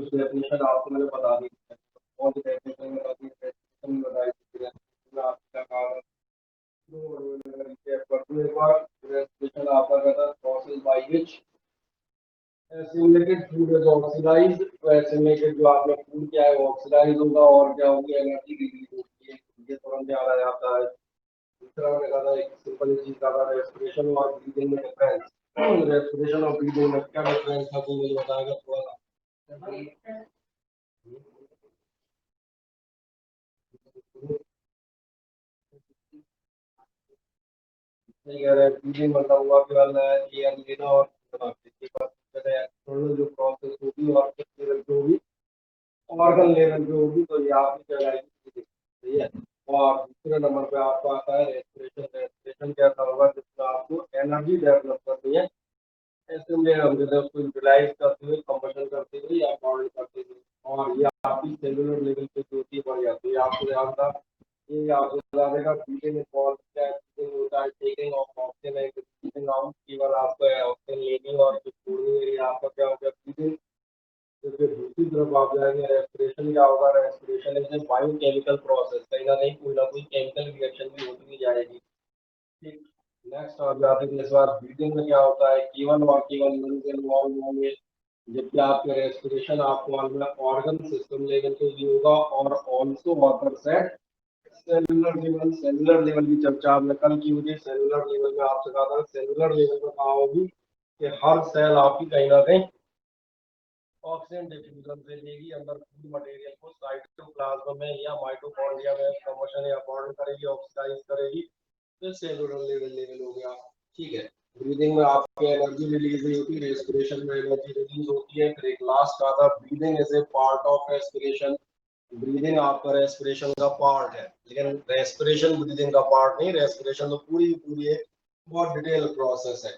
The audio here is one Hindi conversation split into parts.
कुछ डेफिनेशन आपको मैंने बता दी है। कौन सी डेफिनेशन में बताई है, आपका काम एक बार रेस्पिरेशन आपका कहता है process by which assimilated food is oxidized, तो assimilated जो आपने फूड किया है वो ऑक्सीडाइज होगा और क्या होगी, एनर्जी रिलीज होती है, ये तुरंत याद आ जाता है। दूसरा मैंने कहा था एक सिंपल चीज का था रेस्पिरेशन और ब्रीदिंग में डिफरेंस। रेस्पिरेशन और ब्रीदिंग में क्या डिफरेंस था कोई मुझे बताएगा थोड़ा सा। नहीं कह रहे ब्रीदिंग मतलब हुआ कि वाला है एयर लेना और एक्सटर्नल जो प्रोसेस होगी और लेवल जो होगी ऑर्गन लेवल जो होगी तो ये आपकी कहलाएगी, सही है। और दूसरे नंबर पे आपको आता है रेस्पिरेशन। रेस्पिरेशन कैसा होगा जिसमें आपको एनर्जी डेवलप करनी है, ऐसे में हम जैसे उसको यूटिलाइज करते हुए कंबशन करते हुए या बॉर्न करते हुए, और ये आपकी सेलुलर लेवल पे जो होती है बढ़ जाती है। आपको ध्यान था ये आपको बता देगा ब्रीदिंग इन्वॉल्व क्या है, होता है taking of oxygen and breathing out, केवल आपको ऑक्सीजन लेनी और जो छोड़नी है, ये आपका क्या होगा ब्रीदिंग। फिर दूसरी तरफ आप जाएंगे रेस्पिरेशन क्या होगा, respiration is a biochemical process, कहीं ना कोई केमिकल रिएक्शन भी होती ही जाएगी, ठीक। नेक्स्ट आप जाते हैं इस बार ब्रीदिंग में क्या होता है, केवल और केवल लंग्स इन्वॉल्व होंगे, जबकि आपके रेस्पिरेशन आपको मालूम है ऑर्गन सिस्टम लेवल पे भी होगा और also water set cellular level. Cellular level की चर्चा आपने कल की हुई, सेलुलर लेवल में आपसे कहा था सेलुलर लेवल में कहा होगी कि हर सेल आपकी कहीं ना कहीं ऑक्सीजन डिफ्यूजन से लेगी अंदर फूड मटेरियल को साइटोप्लाज्म में या माइटोकॉन्ड्रिया में कंबशन या बॉर्न करेगी, ऑक्सीडाइज करेगी, तो सेलुलर लेवल हो गया, ठीक है। ब्रीदिंग में आपकी एनर्जी रिलीज नहीं होती, रेस्पिरेशन में एनर्जी रिलीज होती है। फिर एक लास्ट आता है breathing is a part of respiration. Breathing आपका रेस्पिरेशन का पार्ट है, लेकिन रेस्पिरेशन ब्रीदिंग का पार्ट नहीं, रेस्पिरेशन तो पूरी पूरी एक बहुत डिटेल प्रोसेस है।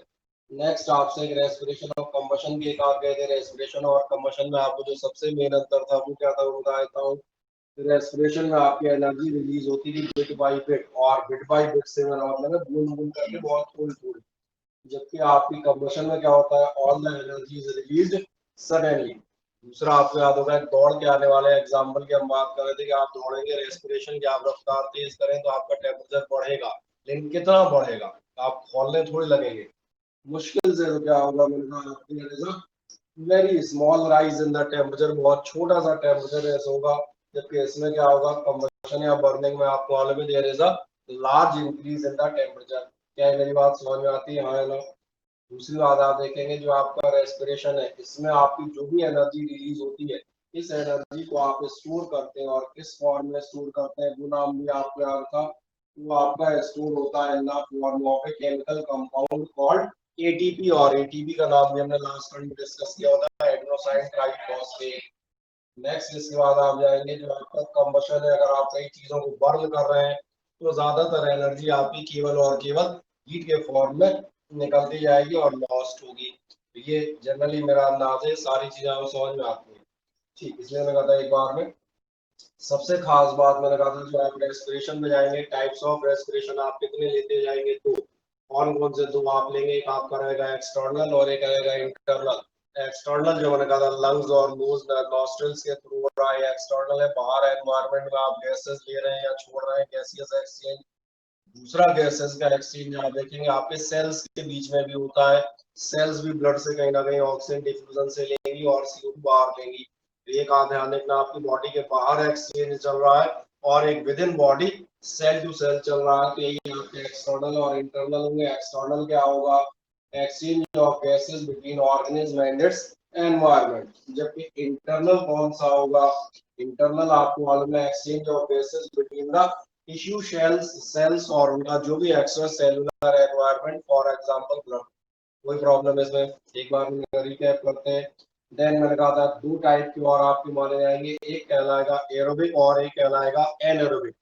नेक्स्ट आपसे एक रेस्पिरेशन और कंबशन की एक आप गए थे, रेस्पिरेशन और कंबशन में आपको जो सबसे मेन अंतर था वो क्या था वो बता देता हूँ। रेस्पिरेशन में आपकी एनर्जी रिलीज होती थी बिट बाई बिट, और बिट बाई बिट से मेरा मतलब है बूंद बूंद करके बहुत थोड़ी थोड़ी, जबकि आपकी कंबशन में क्या होता है all the energy is released suddenly. दूसरा आपको याद होगा दौड़ के आने वाले एग्जाम्पल की हम बात कर रहे थे कि आप दौड़ेंगे, रेस्पिरेशन की आप रफ्तार तेज करें तो आपका टेम्परेचर बढ़ेगा, लेकिन कितना बढ़ेगा, आप खोलने थोड़ी लगेंगे, मुश्किल से तो क्या होगा, मैंने कहा आपकी very small rise in the temperature, बहुत छोटा सा टेम्परेचर ऐसा होगा, जबकि इसमें क्या होगा कंबशन या बर्निंग में आपको मालूम है there is a large increase in the temperature. क्या मेरी बात समझ में आती है, हाँ या ना। दूसरी बात आप देखेंगे जो आपका रेस्पिरेशन है इसमें आपकी जो भी एनर्जी रिलीज होती है, इस एनर्जी को आप स्टोर करते हैं, और किस फॉर्म में स्टोर करते हैं वो नाम भी आपको याद था, वो आपका स्टोर होता है in the form of a chemical compound called ATP, और एटीपी का नाम भी हमने लास्ट टाइम डिस्कस किया होता है एडेनोसाइन ट्राइफॉस्फेट। नेक्स्ट इसके बाद आप जाएंगे जो आपका कंबशन है, अगर आप कई चीजों को बर्न कर रहे हैं तो ज्यादातर एनर्जी आपकी केवल और केवल हीट के फॉर्म में निकलती जाएगी और लॉस्ट होगी। ये जनरली मेरा अंदाज है, सारी चीजें आपको समझ में आती है, ठीक। इसलिए मैं कहता एक बार में सबसे खास बात मैंने कहा था जो आप रेस्पिरेशन में जाएंगे टाइप्स ऑफ रेस्पिरेशन आप कितने लेते जाएंगे, तो कौन से दो आप लेंगे, एक आपका रहेगा एक्सटर्नल और एक रहेगा इंटरनल। एक्सटर्नल जो मैंने कहा था लंग्स और नोज नॉस्ट्रल्स के थ्रू हो रहा है, एक्सटर्नल है बाहर एनवायरनमेंट में आप गैसेस ले रहे हैं या छोड़ रहे हैं, गैसियस एक्सचेंज। दूसरा गैसेस का एक्सचेंज आप देखेंगे आपके सेल्स के बीच में भी होता है, सेल्स भी ब्लड से कहीं ना कहीं ऑक्सीजन डिफ्यूजन से लेंगी और CO2 बाहर लेंगी। तो एक आप ध्यान रखना आपकी बॉडी के बाहर एक्सचेंज चल रहा है और एक within body cell to cell चल रहा है, तो यही आपके एक्सटर्नल और इंटरनल होंगे। एक्सटर्नल क्या होगा, exchange of gases between organism and it's environment, जबकि इंटरनल कौन सा होगा, इंटरनल आपको मालूम है exchange of gases between the tissue cells और उनका जो भी extra cellular environment, for example blood. कोई प्रॉब्लम है इसमें, एक बार रिकैप करते हैं। देन मैंने कहा था दो टाइप के और आपके माने जाएंगे, एक कहलाएगा एरोबिक और एक कहलाएगा एनएरोबिक।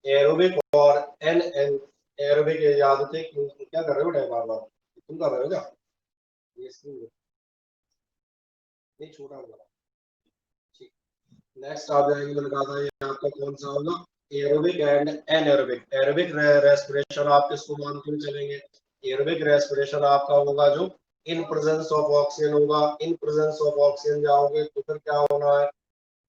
एरोबिक और एन एन एरोबिक याद थे क्या कर रहे हो बार बार, तुम कर रहे हो क्या, ये नहीं छोटा होगा, ठीक। नेक्स्ट आप जाएंगे, मैंने कहा था ये आपका कौन सा होगा aerobic and anaerobic. Aerobic respiration आप किसको मानते हुए चलेंगे, एरोबिक रेस्पिरेशन आपका होगा जो इन प्रेजेंस ऑफ ऑक्सीजन होगा, इन प्रेजेंस ऑफ ऑक्सीजन जाओगे तो फिर क्या होना है,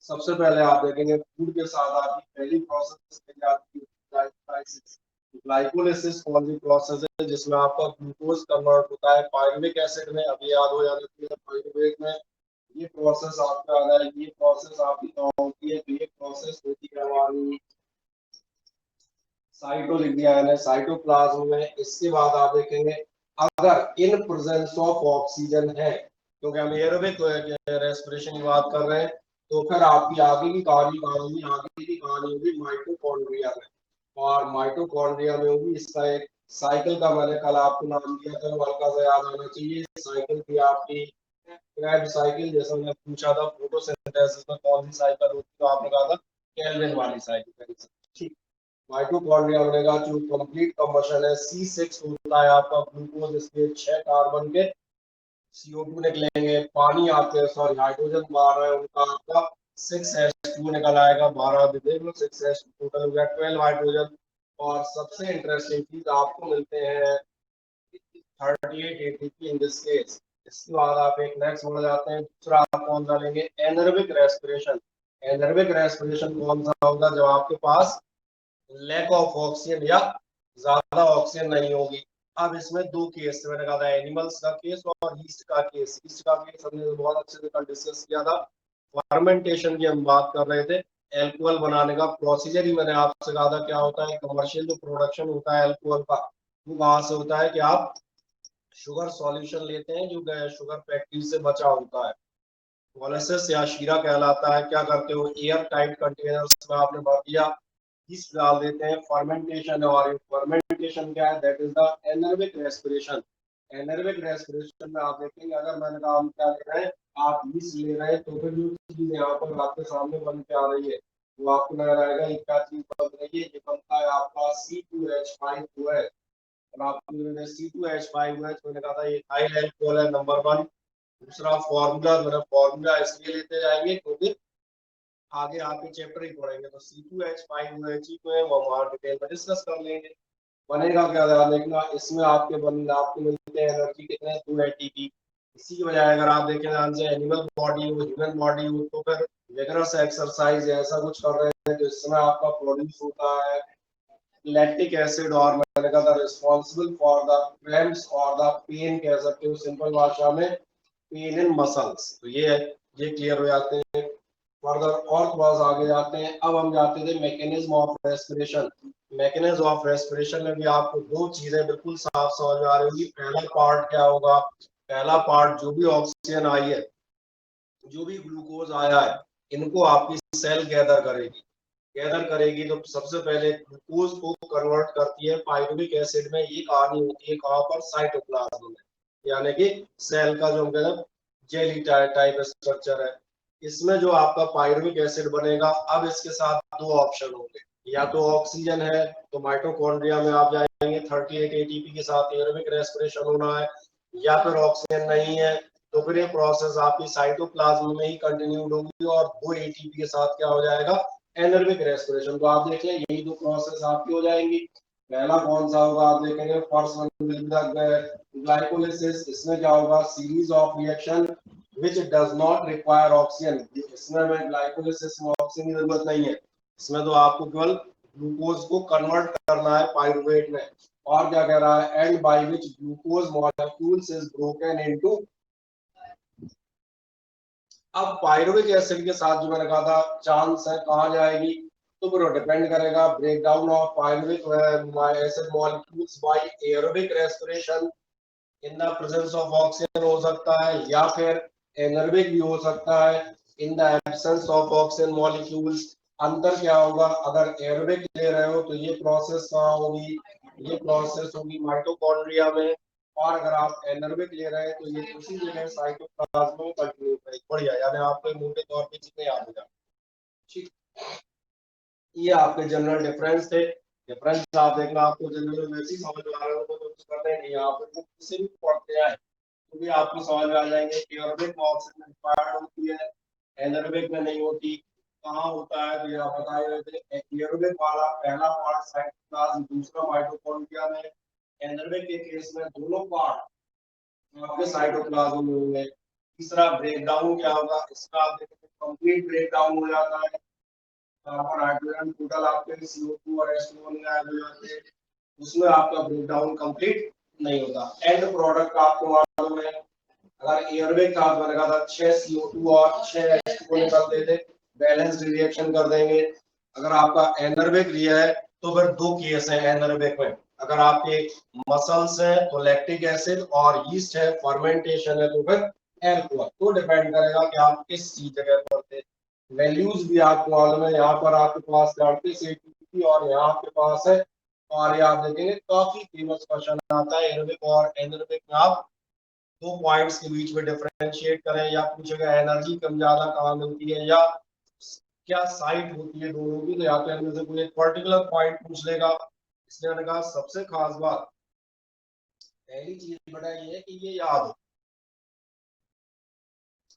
सबसे पहले आप देखेंगे फूड के साथ आपकी पहली प्रोसेस आती है ग्लाइकोलाइसिस। ग्लाइकोलाइसिस कौन सी प्रोसेस है जिसमें आपका ग्लूकोज कन्वर्ट होता है पायरुविक एसिड में, अभी याद हो जाना चाहिए पायरुवेट में। ये प्रोसेस आपका अगर ये प्रोसेस आपकी कहाँ होती है, तो ये प्रोसेस होती है हमारी साइटो लिख दिया है साइटोप्लाज्म में। इसके बाद आप देखेंगे अगर इन प्रेजेंस ऑफ ऑक्सीजन है, क्योंकि हम एरोबिक रेस्पिरेशन की बात कर रहे हैं, तो फिर आपकी आगे की कहानी होगी, आगे की कहानी होगी माइटोकॉन्ड्रिया में। और माइटोकॉन्ड्रिया में होगी इसका एक साइकिल का मैंने कल आपको नाम दिया था, हल्का सा याद आना चाहिए। साइकिल थी आपकी क्रेब्स साइकिल, जैसा मैंने पूछा था फोटोसिंथेसिस में कौन सी साइकिल होती है, तो आपने कहा था केल्विन वाली साइकिल। ठीक, माइटोकॉन्ड्रिया बनेगा जो कंप्लीट कंबशन है, C6 होता है आपका ग्लूकोज, इसके 6 कार्बन के CO2 निकलेंगे, पानी आपके सॉरी हाइड्रोजन बाहर है उनका आपका 6H2 निकल आएगा, 12 देख लो 6H टोटल हो गया 12 हाइड्रोजन। और सबसे इंटरेस्टिंग चीज आपको मिलते हैं 38 ATP इन दिस केस। इसके बाद आप एक नेक्स्ट बोल जाते हैं, दूसरा आप कौन सा लेंगे, एनर्बिक रेस्पिरेशन। एनर्बिक रेस्पिरेशन कौन सा होगा, जब आपके पास लैक ऑफ ऑक्सीजन या ज्यादा ऑक्सीजन नहीं होगी। अब इसमें दो केस मैंने कहा था, एनिमल्स का केस और यीस्ट का केस। यीस्ट का केस हमने बहुत अच्छे से कल डिस्कस किया था, फर्मेंटेशन की हम बात कर रहे थे। एल्कोहल बनाने का प्रोसीजर ही मैंने आपसे कहा था क्या होता है, कमर्शियल जो प्रोडक्शन होता है एल्कोहल का, वो कहाँ से होता है कि आप शुगर सॉल्यूशन लेते हैं जो शुगर फैक्ट्री से बचा होता है, मोलेसिस या शीरा कहलाता है। क्या करते हो, एयर टाइट कंटेनर्स में आपने भर दिया, यीस्ट डाल देते हैं, फर्मेंटेशन। और फर्मेंटेशन क्या है, that is the anaerobic respiration. Anaerobic respiration में आप देखेंगे अगर मैंने कहा हम क्या ले रहे हैं, आप यीस्ट ले रहे हैं, तो फिर जो चीज यहाँ पर आपके सामने बन के आ रही है वो आपको नजर आएगा, ये क्या चीज बन रही है, ये बनता है आपका C2H5OH। और आपको C2H5OH मैंने कहा था ये इथाइल अल्कोहल है नंबर 1। दूसरा फॉर्मूला, मेरा फॉर्मूला इसलिए लेते जाएंगे क्योंकि आगे आपके चैप्टर ही पढ़ेंगे, तो C2H5OH को है वो हम और डिटेल में डिस्कस कर लेंगे। बनेगा क्या, ध्यान देखना, इसमें आपको मिलते हैं एनर्जी कितने, 2 ATP। इसी की बजाय अगर आप देखें ध्यान से, एनिमल बॉडी हो ह्यूमन बॉडी हो, तो फिर विगरस एक्सरसाइज ऐसा कुछ कर रहे हैं तो इसमें आपका प्रोड्यूस होता है लैक्टिक एसिड, और मैंने कहा था रिस्पॉन्सिबल फॉर द क्रैम्प्स और द पेन, कह सकते हो सिंपल भाषा में पेन इन मसल्स। तो ये क्लियर हो जाते हैं। फर्दर और थोड़ा सा आगे जाते हैं, अब हम जाते थे mechanism of respiration. Mechanism of respiration में भी आपको दो चीजें बिल्कुल साफ समझ में आ रही होगी। पहला पार्ट क्या होगा, पहला पार्ट जो भी ऑक्सीजन आई है, जो भी ग्लूकोज आया है, इनको आपकी सेल गैदर करेगी। गैदर करेगी तो सबसे पहले ग्लूकोज को कन्वर्ट करती है पायरुविक एसिड में। ये कहानी होती है कहाँ पर, साइटोप्लाज्म में, यानी कि सेल का जो हम कहते हैं जेली टाइप स्ट्रक्चर है, इसमें जो आपका पायरुविक एसिड बनेगा। अब इसके साथ दो ऑप्शन होंगे, या तो ऑक्सीजन है तो माइटोकॉन्ड्रिया में आप जाएंगे 38 ATP के साथ एरोबिक रेस्पिरेशन होना है, या फिर ऑक्सीजन नहीं है तो फिर ये प्रोसेस आपकी साइटोप्लाज्म में ही कंटिन्यूड होगी और दो एटीपी के साथ क्या हो जाएगा, एनर्बिक रेस्पिरेशन। तो आप देख लें यही दो प्रोसेस आपकी हो जाएंगी। पहला कौन सा होगा, आप देखेंगे first one will be glycolysis. इसमें क्या होगा, series of reaction which does not require oxygen. इसमें में ग्लाइकोलाइसिस में ऑक्सीजन की जरूरत नहीं है, इसमें तो आपको केवल ग्लूकोज को कन्वर्ट करना है पायरुवेट में। और क्या कह रहा है, and by which glucose molecules is broken into. अब पायरुविक एसिड के साथ जो मैंने कहा था चांस है कहाँ जाएगी, तो फिर डिपेंड करेगा break down of pyruvic acid molecules by aerobic respiration in the presence of oxygen हो सकता है, या फिर एनर्बिक भी हो सकता है in the absence of oxygen molecules. अंतर क्या होगा, अगर एरोबिक ले रहे हो तो ये प्रोसेस कहाँ होगी, ये प्रोसेस होगी माइटोकॉन्ड्रिया में। और अगर आप एनर्बिक ले रहे हैं तो ये उसी जगह साइटोप्लाज्म में कंटिन्यू करेगी। बढ़िया, यानी आपको मोटे तौर पे चीजें याद हो जाए। ठीक, ये आपके जनरल डिफरेंस थे। डिफरेंस आप देखना, आपको जनरल में वैसे ही समझ में आ रहा होगा तो कुछ करना ही नहीं है, आप इसको किसी भी पढ़ते हैं तो भी आपको समझ में आ जाएंगे कि एरोबिक में ऑक्सीजन रिक्वायर्ड होती है, एनर्बिक में नहीं होती। कहाँ होता है तो ये आप बता रहे थे, एरोबिक वाला पहला पार्ट साइटोप्लाज्म, दूसरा माइटोकॉन्ड्रिया में। एनर्बिक के केस में दोनों पार्ट आपके साइटोप्लाज्म में होंगे। तीसरा ब्रेक डाउन क्या होगा, इसका आप देखेंगे कंप्लीट ब्रेक डाउन हो जाता है। यहाँ पर हाइड्रोजन टोटल आपके CO2 और H2O गायब हो जाते हैं, उसमें आपका ब्रेक डाउन कंप्लीट नहीं होता। एंड प्रोडक्ट आपको मालूम है, अगर एयरवे का बनेगा था 6 CO2 और 6 H2O निकलते थे, बैलेंस रिएक्शन कर देंगे। अगर आपका एनर्बिक लिया है तो फिर दो केस है एनर्बिक में, अगर आपके मसल्स है तो लैक्टिक एसिड और यीस्ट है फर्मेंटेशन है तो फिर एल्कोहल। तो डिपेंड करेगा कि आप किस चीज जगह पर थे। वैल्यूज भी आपको मालूम है, यहाँ पर आपके पास 38 और यहाँ आपके पास है, और ये आप देखेंगे काफी फेमस क्वेश्चन आता है एनर्बिक और एनर्बिक में आप दो पॉइंट्स के बीच में डिफरेंशिएट करें, या पूछेगा एनर्जी कम ज्यादा कहाँ मिलती है या क्या साइट होती है दोनों की, तो यहाँ पे इनमें से कोई एक पर्टिकुलर पॉइंट पूछ लेगा। इसलिए मैंने कहा सबसे खास बात पहली चीज बेटा ये है कि ये याद हो।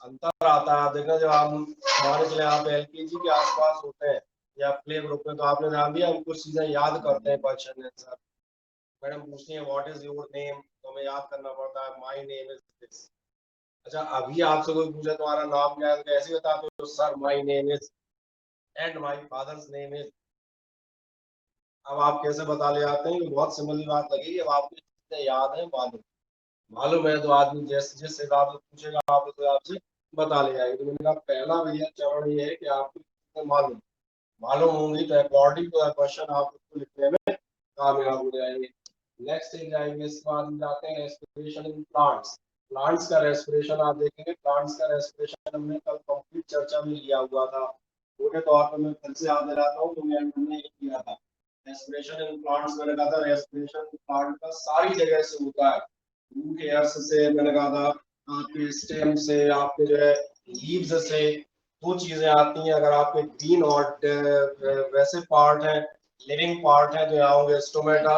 अंतर आता है, आप देखना जब आप हमारे चले आप एलकेजी के आसपास होते हैं या प्ले ग्रुप में, तो आपने ध्यान दिया हम कुछ चीजें याद करते हैं क्वेश्चन आंसर। मैडम पूछती है व्हाट इज योर नेम, तो हमें याद करना पड़ता है माय नेम इज दिस। अच्छा अभी आपसे कोई पूछे तुम्हारा नाम क्या है, तो कैसे बताते हो sir my name is and my father's name is. अब आप कैसे बता ले आते हैं, बहुत सिंपल बात लगेगी। अब आपको चीजें याद है मालूम मालूम है तो आदमी जैसे जिस हिसाब से पूछेगा आप उस हिसाब से बता ले जाएंगे। तो मैंने कहा पहला भैया चरण ये है कि आपको मालूम मालूम होंगी तो अकॉर्डिंग टू क्वेश्चन आप उसको लिखने में कामयाब हो जाएंगे। नेक्स्ट एक जाएंगे, इसके बाद हम जाते हैं रेस्पिरेशन इन प्लांट्स। प्लांट्स का रेस्पिरेशन आप देखेंगे, प्लांट्स का रेस्पिरेशन हमने कल कंप्लीट चर्चा में लिया हुआ था। मोटे तौर पर मैं फिर से याद दिलाता हूँ, तो हमने ये किया था रेस्पिरेशन इन प्लांट्स। मैंने कहा था रेस्पिरेशन प्लांट का सारी जगह से होता है, रूट हेयर्स से, मैंने कहा था आपके स्टेम से, आपके जो है लीव्स से। दो चीजें आती हैं, अगर आपके ग्रीन और वैसे पार्ट है लिविंग पार्ट है तो यहाँ होंगे स्टोमेटा,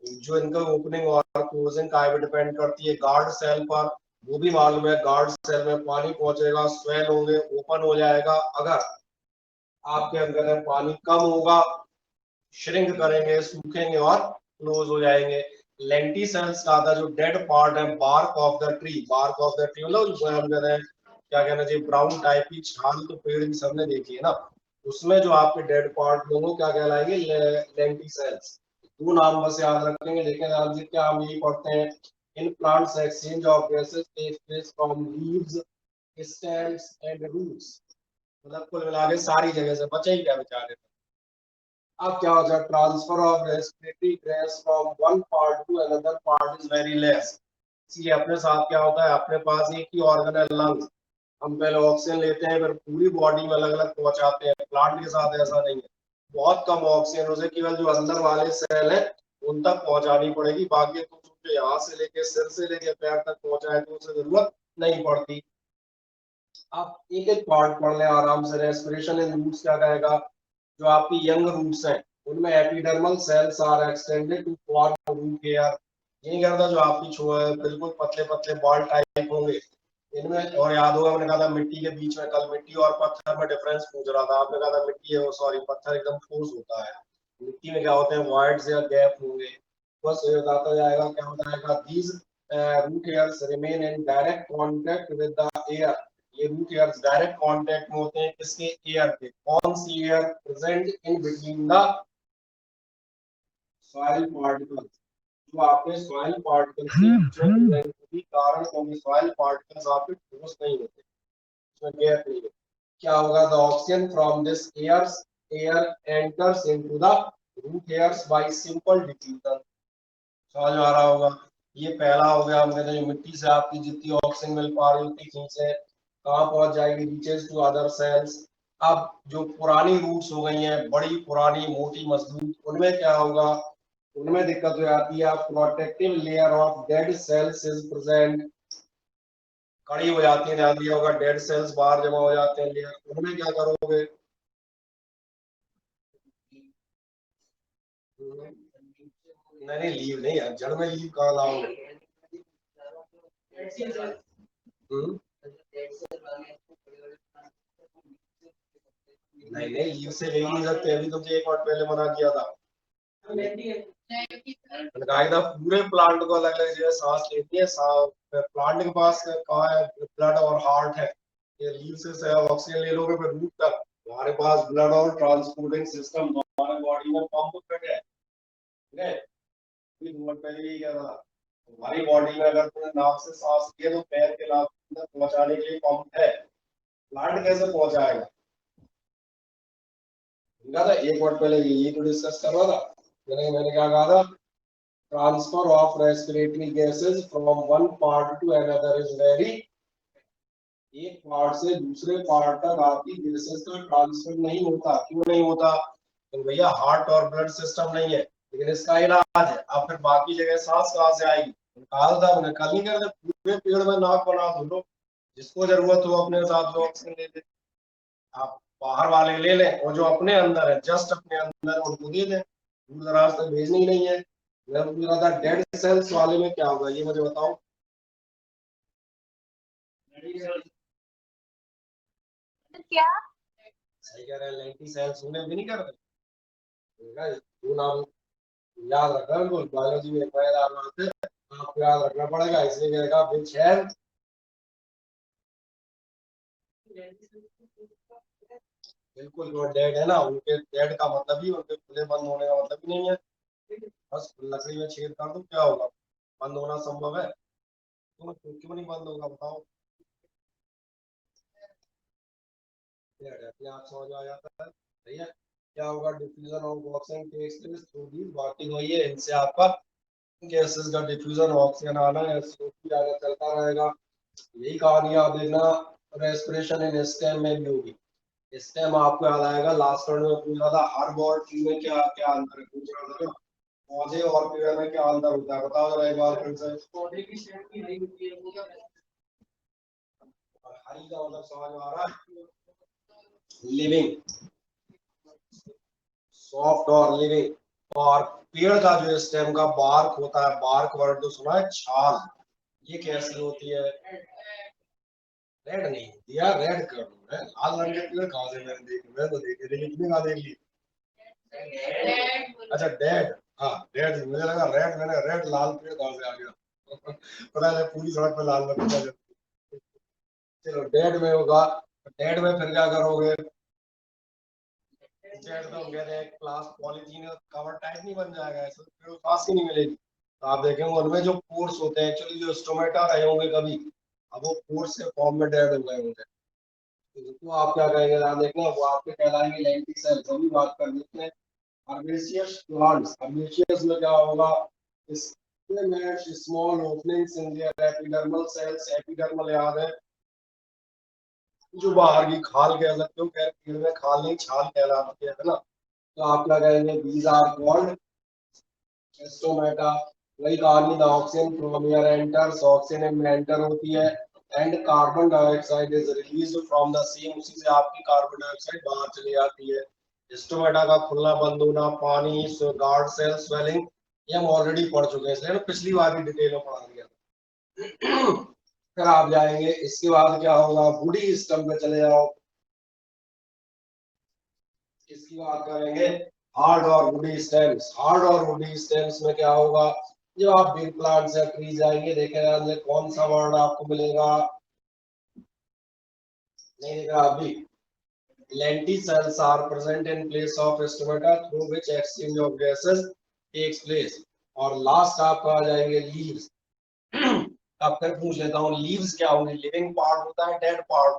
जो इनका ओपनिंग और क्लोजिंग का डिपेंड करती है गार्ड सेल पर। वो भी मालूम है गार्ड सेल में पानी पहुंचेगा, स्वेल होंगे, ओपन हो जाएगा। अगर आपके अंदर है पानी कम होगा, श्रिंक करेंगे, सूखेंगे और क्लोज हो जाएंगे। लेंटिसेल्स का था जो डेड पार्ट है bark of the tree, bark of the tree मतलब जो अंदर है क्या कहना चाहिए ब्राउन टाइप की छाल, तो पेड़ की सबने देखी है ना, उसमें जो आपके डेड पार्ट लोगों क्या कहलाएंगे लेंटिसेल्स। दो नाम बस याद रखेंगे, लेकिन आप क्या हम यही पढ़ते हैं in plants exchange of gases take place from leaves stems and roots. मतलब कुल मिला के सारी जगह से बचे ही क्या बेचारे। अब क्या होता है transfer of respiratory gas from one part two another part is very less. इसलिए अपने साथ क्या होता है, अपने पास एक ही ऑर्गन है लंग्स, हम पहले ऑक्सीजन लेते हैं फिर पूरी बॉडी में अलग अलग पहुंचाते हैं। प्लांट के साथ ऐसा नहीं है, बहुत कम ऑक्सीजन उसे केवल जो अंदर वाले सेल है उन तक पहुंचानी पड़ेगी, बाकी तो सोचो यहाँ से लेके सिर से लेके पैर तक पहुंचाए तो उसे जरूरत नहीं पड़ती। आप एक एक पार्ट पढ़ लें आराम से। रेस्पिरेशन इन रूट्स क्या कहेगा, जो आपकी यंग रूट्स हैं उनमें epidermal cells are extended to form root hair. यही करता जो आपकी बिल्कुल पतले पतले बॉल टाइप होंगे इनमें। और याद होगा मैंने कहा था मिट्टी के बीच में, कल मिट्टी और पत्थर में डिफरेंस पूछ रहा था, आपने कहा था मिट्टी है सॉरी पत्थर एकदम ठोस होता है, मिट्टी में क्या होते हैं वॉइड्स या गैप होंगे। बस ये बताता जाएगा क्या होता है, these root hairs remain in direct contact with the air. ये रूट हेयर्स डायरेक्ट कांटेक्ट में होते हैं किसके, एयर के। कौन सी air, present in between the soil particles. जो आपके सॉइल पार्टिकल्स के बीच में प्रेजेंट होगी, कारण क्योंकि सॉइल पार्टिकल्स आपके ठोस नहीं होते, इसमें गैप नहीं है। क्या होगा, the oxygen from this air enters into the root hairs by simple diffusion. समझ आ रहा होगा। ये पहला हो गया, हम कहते हैं मिट्टी से आपकी जितनी ऑक्सीजन मिल पा रही उतनी खींचे कहाँ पहुंच जाएगी, रीचेज टू अदर सेल्स। अब जो पुरानी रूट्स हो गई हैं बड़ी पुरानी मोटी मजबूत, उनमें क्या होगा, उनमें दिक्कत हो जाती है। Protective layer of dead cells is present, कड़ी हो जाती है, ध्यान दिया होगा डेड सेल्स बाहर जमा हो जाते हैं लेयर, उनमें क्या करोगे। नहीं नहीं लीव नहीं है, जड़ में लीव कहाँ लाओगे। हम्म, नहीं नहीं लीव से ले नहीं सकते, अभी तुमसे एक बार पहले मना किया था। मैंने कहा था पूरे प्लांट को अलग अलग जगह सांस लेती है। प्लांट के पास कहाँ है ब्लड और हार्ट है, ये लीव से ऑक्सीजन ले लोगे फिर रूट तक। हमारे पास ब्लड और ट्रांसपोर्टिंग सिस्टम हमारे बॉडी में पंप फिट है, ठीक है। पहले ही क्या था, हमारी बॉडी में अगर तुमने नाक से सांस लिए तो पैर के नाक अंदर पहुंचाने के लिए पंप है। प्लांट कैसे पहुंचाएगा, था एक वर्ड पहले यही तो डिस्कस कर रहा था। मैंने क्या कहा था, transfer of respiratory gases from one part two another is very, एक पार्ट से दूसरे पार्ट तक आपकी गैसेस का ट्रांसफर नहीं होता। क्यों नहीं होता, तो भैया हार्ट और ब्लड सिस्टम नहीं है। लेकिन इसका इलाज है। अब फिर बाकी जगह सांस कहाँ से आएगी, कहा था मैंने कल ही कर, पूरे पेड़ में नाक बना दो, जिसको जरूरत हो अपने साथ लो ऑक्सीजन ले ले। आप बाहर वाले ले लें और जो अपने अंदर है, जस्ट अपने अंदर उनको दे दें, दूर दराज तक भेजनी ही नहीं है। मैं पूछ रहा था डेड सेल्स वाले में क्या होगा, ये मुझे बताओ। क्या सही कह रहे हैं, लेंटी सेल्स होने भी नहीं कर रहे। तू नाम याद रखना, बिल्कुल बायोलॉजी में पहला बात है, आपको याद रखना पड़ेगा। इसलिए कहेगा विच है, बिल्कुल जो डेड है ना, उनके डेड का मतलब ही उनके खुले बंद होने का मतलब ही नहीं है। बस लकड़ी में छेद कर दो, क्या होगा, बंद होना संभव है? क्यों नहीं बंद होगा बताओ। अपने आप समझ आ जाता है, सही है। क्या होगा, diffusion of oxygen takes place through these, बाकी वही है, इनसे आपका गैसेस का डिफ्यूजन ऑक्सीजन आना है, CO2 आना चलता रहेगा। यही कहानी आप देखना रेस्पिरेशन इन स्टेम में भी होगी। स्टेम आपको याद आएगा, लास्ट राउंड में पूछ रहा था हर्ब और ट्री में क्या क्या अंतर है, पूछ रहा था ना। पौधे और पेड़ में क्या अंतर होता है, बताओ जरा एक बार फिर से। पौधे की स्टेम की नहीं होती है, हरी का मतलब समझ में आ रहा है, लिविंग, सॉफ्ट और लिविंग। और पेड़ का जो स्टेम का बार्क होता है, बार्क वर्ड तो सुना है, छाल, ये कैसी होती है, रेड नहीं होती यार, रेड कर दो, लाल रंग के पेड़ कहाँ से मैंने देखे, मैं तो देखे लेकिन कितने कहाँ देख ली। अच्छा डेड, हाँ डेड, मुझे लगा रेड, मैंने रेड लाल पेड़ कहाँ से आ गया। पता है पूरी सड़क पे लाल लगा। चलो डेड में होगा, डेड में फिर क्या करोगे, जेड तो कह रहे हैं क्लास पॉलीथीन कवर टाइप नहीं बन जाएगा, ऐसे फिर सांस ही नहीं मिलेगी। तो आप देखेंगे उनमें जो पोर्स होते हैं, एक्चुअली जो स्टोमेटा रहे होंगे कभी, अब वो पोर्स के फॉर्म में डेड हो गए होंगे। तो आप क्या कहेंगे, ध्यान देखना, वो आपके कहलाएंगे लेंटिसेल्स। अभी बात कर लेते हैं herbaceous plants। herbaceous में क्या होगा, इसमें small openings in their epidermal sales, epidermal याद है, जो बाहर की खाल कह सकते हो, खैर पेड़ में खाल नहीं छाल कहलाती है ना। तो आप क्या कहेंगे, these are called स्टोमेटा। वही कहानी, the oxygen from air enters, oxygen में एंटर होती है, and carbon dioxide is released from the same, उसी से आपकी कार्बन डाइऑक्साइड बाहर चली जाती है। स्टोमेटा का खुलना बंद होना, पानी, गार्ड सेल स्वेलिंग, ये हम ऑलरेडी पढ़ चुके हैं, इसलिए पिछली बार भी डिटेल में पढ़ा दिया। फिर आप जाएंगे, इसके बाद क्या होगा, बूढ़ी स्टम पे चले जाओ, इसकी बात करेंगे हार्ड और वुडी स्टेम्स। हार्ड और वुडी स्टेम्स में क्या होगा, जो आप बिग प्लांट्स या ट्रीज आएंगे, देखेगा कौन सा वर्ड आपको मिलेगा, नहीं देख रहा अभी, lenticels are present in place of stomata through which exchange of gases takes place। और लास्ट आपका आ जाएंगे लीव्स। अब फिर पूछ लेता हूँ, लीव्स क्या होंगे, लिविंग पार्ट होता है, डेड पार्ट,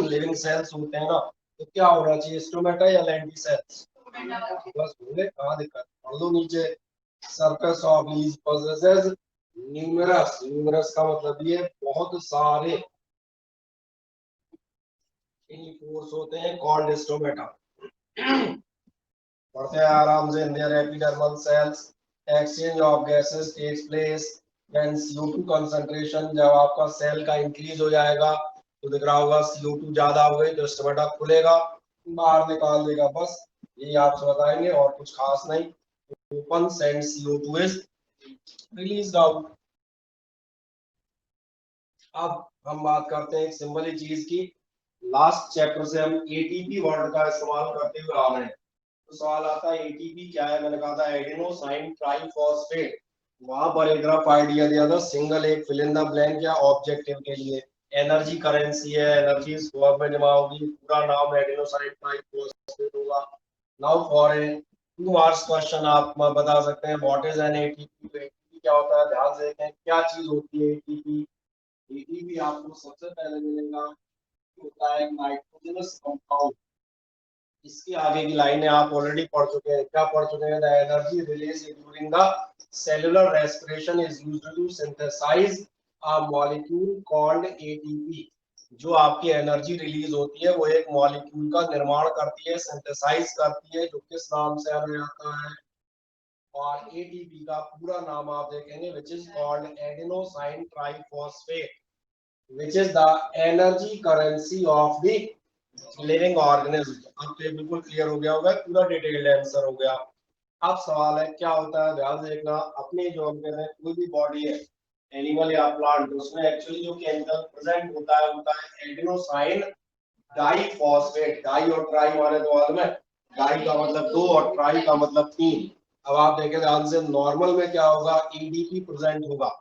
लिविंग सेल्स होते हैं ना, तो क्या होना चाहिए, स्टोमेटा या लेंटिसेल्स। बस बोले, कहाँ दिक्कत, पढ़ लो नीचे। Surface of leaves possesses numerous, numerous का मतलब ये बहुत सारे फोर्स होते हैं, कॉल्ड स्टोमेटा। पढ़ते हैं आराम से, in their epidermal cells exchange of gases takes place when CO2 concentration, जब आपका सेल का इंक्रीज हो जाएगा तो दिख रहा होगा CO2 ज्यादा हो गई तो स्टोमेटा खुलेगा, बाहर निकाल देगा, बस यही आपसे बताएंगे और कुछ खास नहीं। opens and CO2 is released out। अब हम बात करते हैं एक सिंपल ही चीज की, लास्ट चैप्टर से हम ATP वर्ड का इस्तेमाल करते हुए आ रहे हैं। तो सवाल आता है एटीपी क्या है, मैंने कहा था एडिनोसाइन ट्राइफॉस्फेट। वहां पर एक रफ आइडिया दिया था, सिंगल एक फिल इन द ब्लैंक या ऑब्जेक्टिव के लिए। एनर्जी करेंसी है, एनर्जी स्क्वायर में जमा होगी, पूरा नाम एडिनोसाइन ट्राइफॉस्फेट होगा। Now for a 2 marks question आप बता सकते हैं what is an ATP. ATP क्या होता है, ध्यान से देखें क्या चीज होती है एटीपी। एटीपी आपको सबसे पहले मिलेगा, होता है नाइट्रोजनस कंपाउंड। इसके आगे की लाइनें आप ऑलरेडी पढ़ चुके हैं, क्या पढ़ चुके हैं, the energy release during the cellular respiration is used to synthesize a molecule called ATP. जो आपकी एनर्जी रिलीज होती है वो एक मॉलिक्यूल का निर्माण करती है, सिंथेसाइज करती है, जो किस नाम से हमें आता है, और एटीपी का पूरा नाम आप देखेंगे which is called adenosine triphosphate, which is the energy currency of the living organism. अब तो ये बिल्कुल क्लियर हो गया होगा, पूरा डिटेल्ड आंसर हो गया। अब सवाल है क्या होता है, ध्यान देखना, अपनी जो हम कहते हैं कोई भी बॉडी है, एनिमल या प्लांट, उसमें एक्चुअली जो केमिकल प्रेजेंट होता है एडेनोसाइन डाइफॉस्फेट। डाई और ट्राई माने तो मालूम है, डाई का मतलब दो और ट्राई का मतलब तीन। अब आप देखें ध्यान से, नॉर्मल में क्या होगा, एडीपी प्रेजेंट होगा।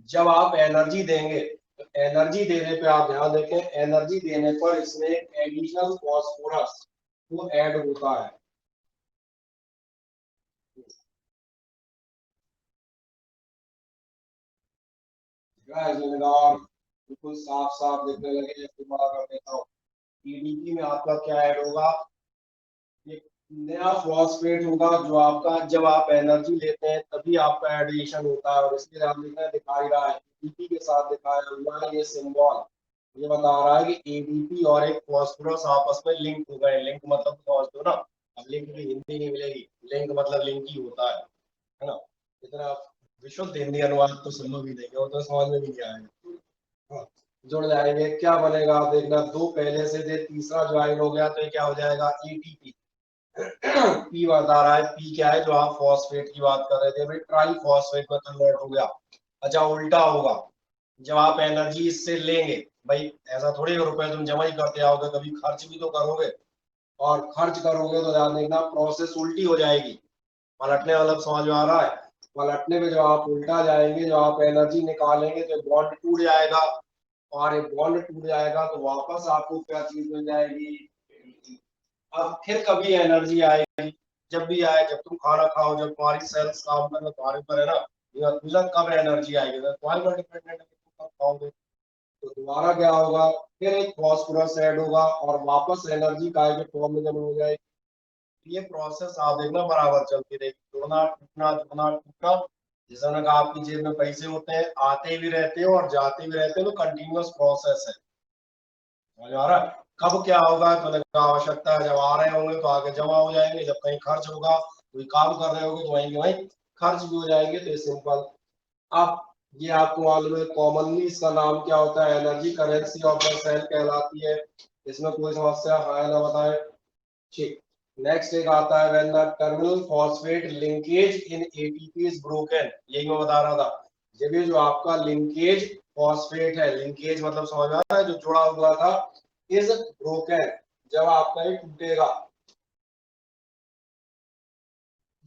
जब आप एनर्जी देंगे तो एनर्जी देने पे आप ध्यान देखें, एनर्जी देने पर इसमें एडिशनल फॉस्फोरस वो ऐड होता है। और बिल्कुल साफ साफ दिखने लगे, जैसे बड़ा कर देता हूँ। ईडीपी में आपका क्या ऐड होगा, एक नया फॉस्फेट होगा जो आपका, जब आप एनर्जी लेते हैं तभी आपका एडिशन होता है, और इसलिए आप लिखना दिखाई रहा है एडीपी के साथ दिखाया हुआ है ये सिंबल। ये बता रहा है कि एडीपी और एक फॉस्फोरस आपस में लिंक हो गए। लिंक मतलब समझ दो ना, अब लिंक की हिंदी नहीं मिलेगी, लिंक मतलब लिंक ही होता है ना। इतना विशुद्ध हिंदी अनुवाद तो सुन लो भी देंगे, वो तो समझ में भी नहीं आएगा। हाँ, जुड़ जाएंगे, क्या बनेगा आप देखना, दो पहले से थे, तीसरा ज्वाइन हो गया तो ये क्या हो जाएगा एटीपी। पी बता रहा है, पी क्या है, जो आप फॉस्फेट की बात कर रहे थे भाई, ट्राई फॉस्फेट में कन्वर्ट हो गया। अच्छा उल्टा होगा, जब आप एनर्जी इससे लेंगे, भाई ऐसा थोड़ी रुपए तुम जमा ही करते आओगे, कभी खर्च भी तो करोगे, और खर्च करोगे तो ध्यान देखना प्रोसेस उल्टी हो जाएगी। पलटने वाला समझ में आ रहा है, पलटने में जो आप उल्टा जाएंगे, जो आप एनर्जी निकालेंगे तो बॉन्ड टूट जाएगा, और ये बॉन्ड टूट जाएगा तो वापस आपको क्या चीज मिल जाएगी। अब फिर कभी एनर्जी आएगी, जब भी आए, जब तुम खाना खाओ, जब तुम्हारी सेल्स काम करें तुम्हारे ऊपर है ना, तुझे कब एनर्जी आएगी, तो तुम्हारे पर डिपेंडेंट है कि तुम कब खाओगे। तो दोबारा क्या होगा, फिर एक फॉस्फोरस ऐड होगा और वापस एनर्जी काय के फॉर्म में जमा हो जाएगी। ये प्रोसेस आप देखना बराबर चलती रहेगी, जुड़ना टूटना जुड़ना टूटना। जैसे मैंने कहा आपकी जेब में पैसे होते हैं, आते भी रहते हो और जाते भी रहते हो, तो कंटिन्यूअस प्रोसेस है। समझ आ रहा है? कब क्या होगा, तो लगा आवश्यकता है, जब आ रहे होंगे तो आगे जमा हो जाएंगे, जब कहीं खर्च होगा, कोई काम कर रहे होंगे तो वहीं के वहीं खर्च भी हो जाएंगे। तो ये सिंपल। अब ये आपको मालूम है कॉमनली इसका नाम क्या होता है, energy currency of the cell कहलाती है। इसमें कोई समस्या है ना, बताए। ठीक। नेक्स्ट एक आता है when the terminal phosphate linkage in ATP is broken. यही मैं बता रहा था, जब ये जो आपका लिंकेज फॉस्फेट है, लिंकेज मतलब समझ में आ रहा है, जो जुड़ा हुआ था, इज ब्रोकन, जब आपका ये टूटेगा,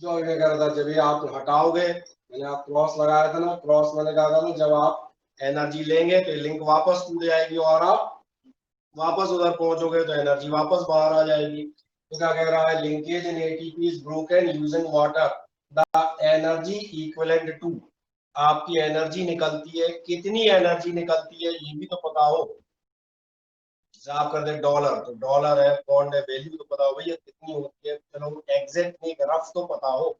जो ये कर रहा था, जब ये आप हटाओगे, मैंने आप क्रॉस लगाया था ना, क्रॉस मैंने कहा था ना, जब आप एनर्जी लेंगे तो लिंक वापस टूट जाएगी, और आप वापस उधर पहुंचोगे तो एनर्जी वापस बाहर आ जाएगी। तो क्या कह रहा है, linkage in ATP is broken using water, the energy equivalent to. आपकी एनर्जी निकलती है, कितनी एनर्जी निकलती है ये भी तो पता हो। जैसे आप कर दे डॉलर, तो डॉलर है, पॉन्ड है, वैल्यू तो पता हो भैया कितनी होती है, चलो एग्जैक्ट नहीं, रफ तो पता हो।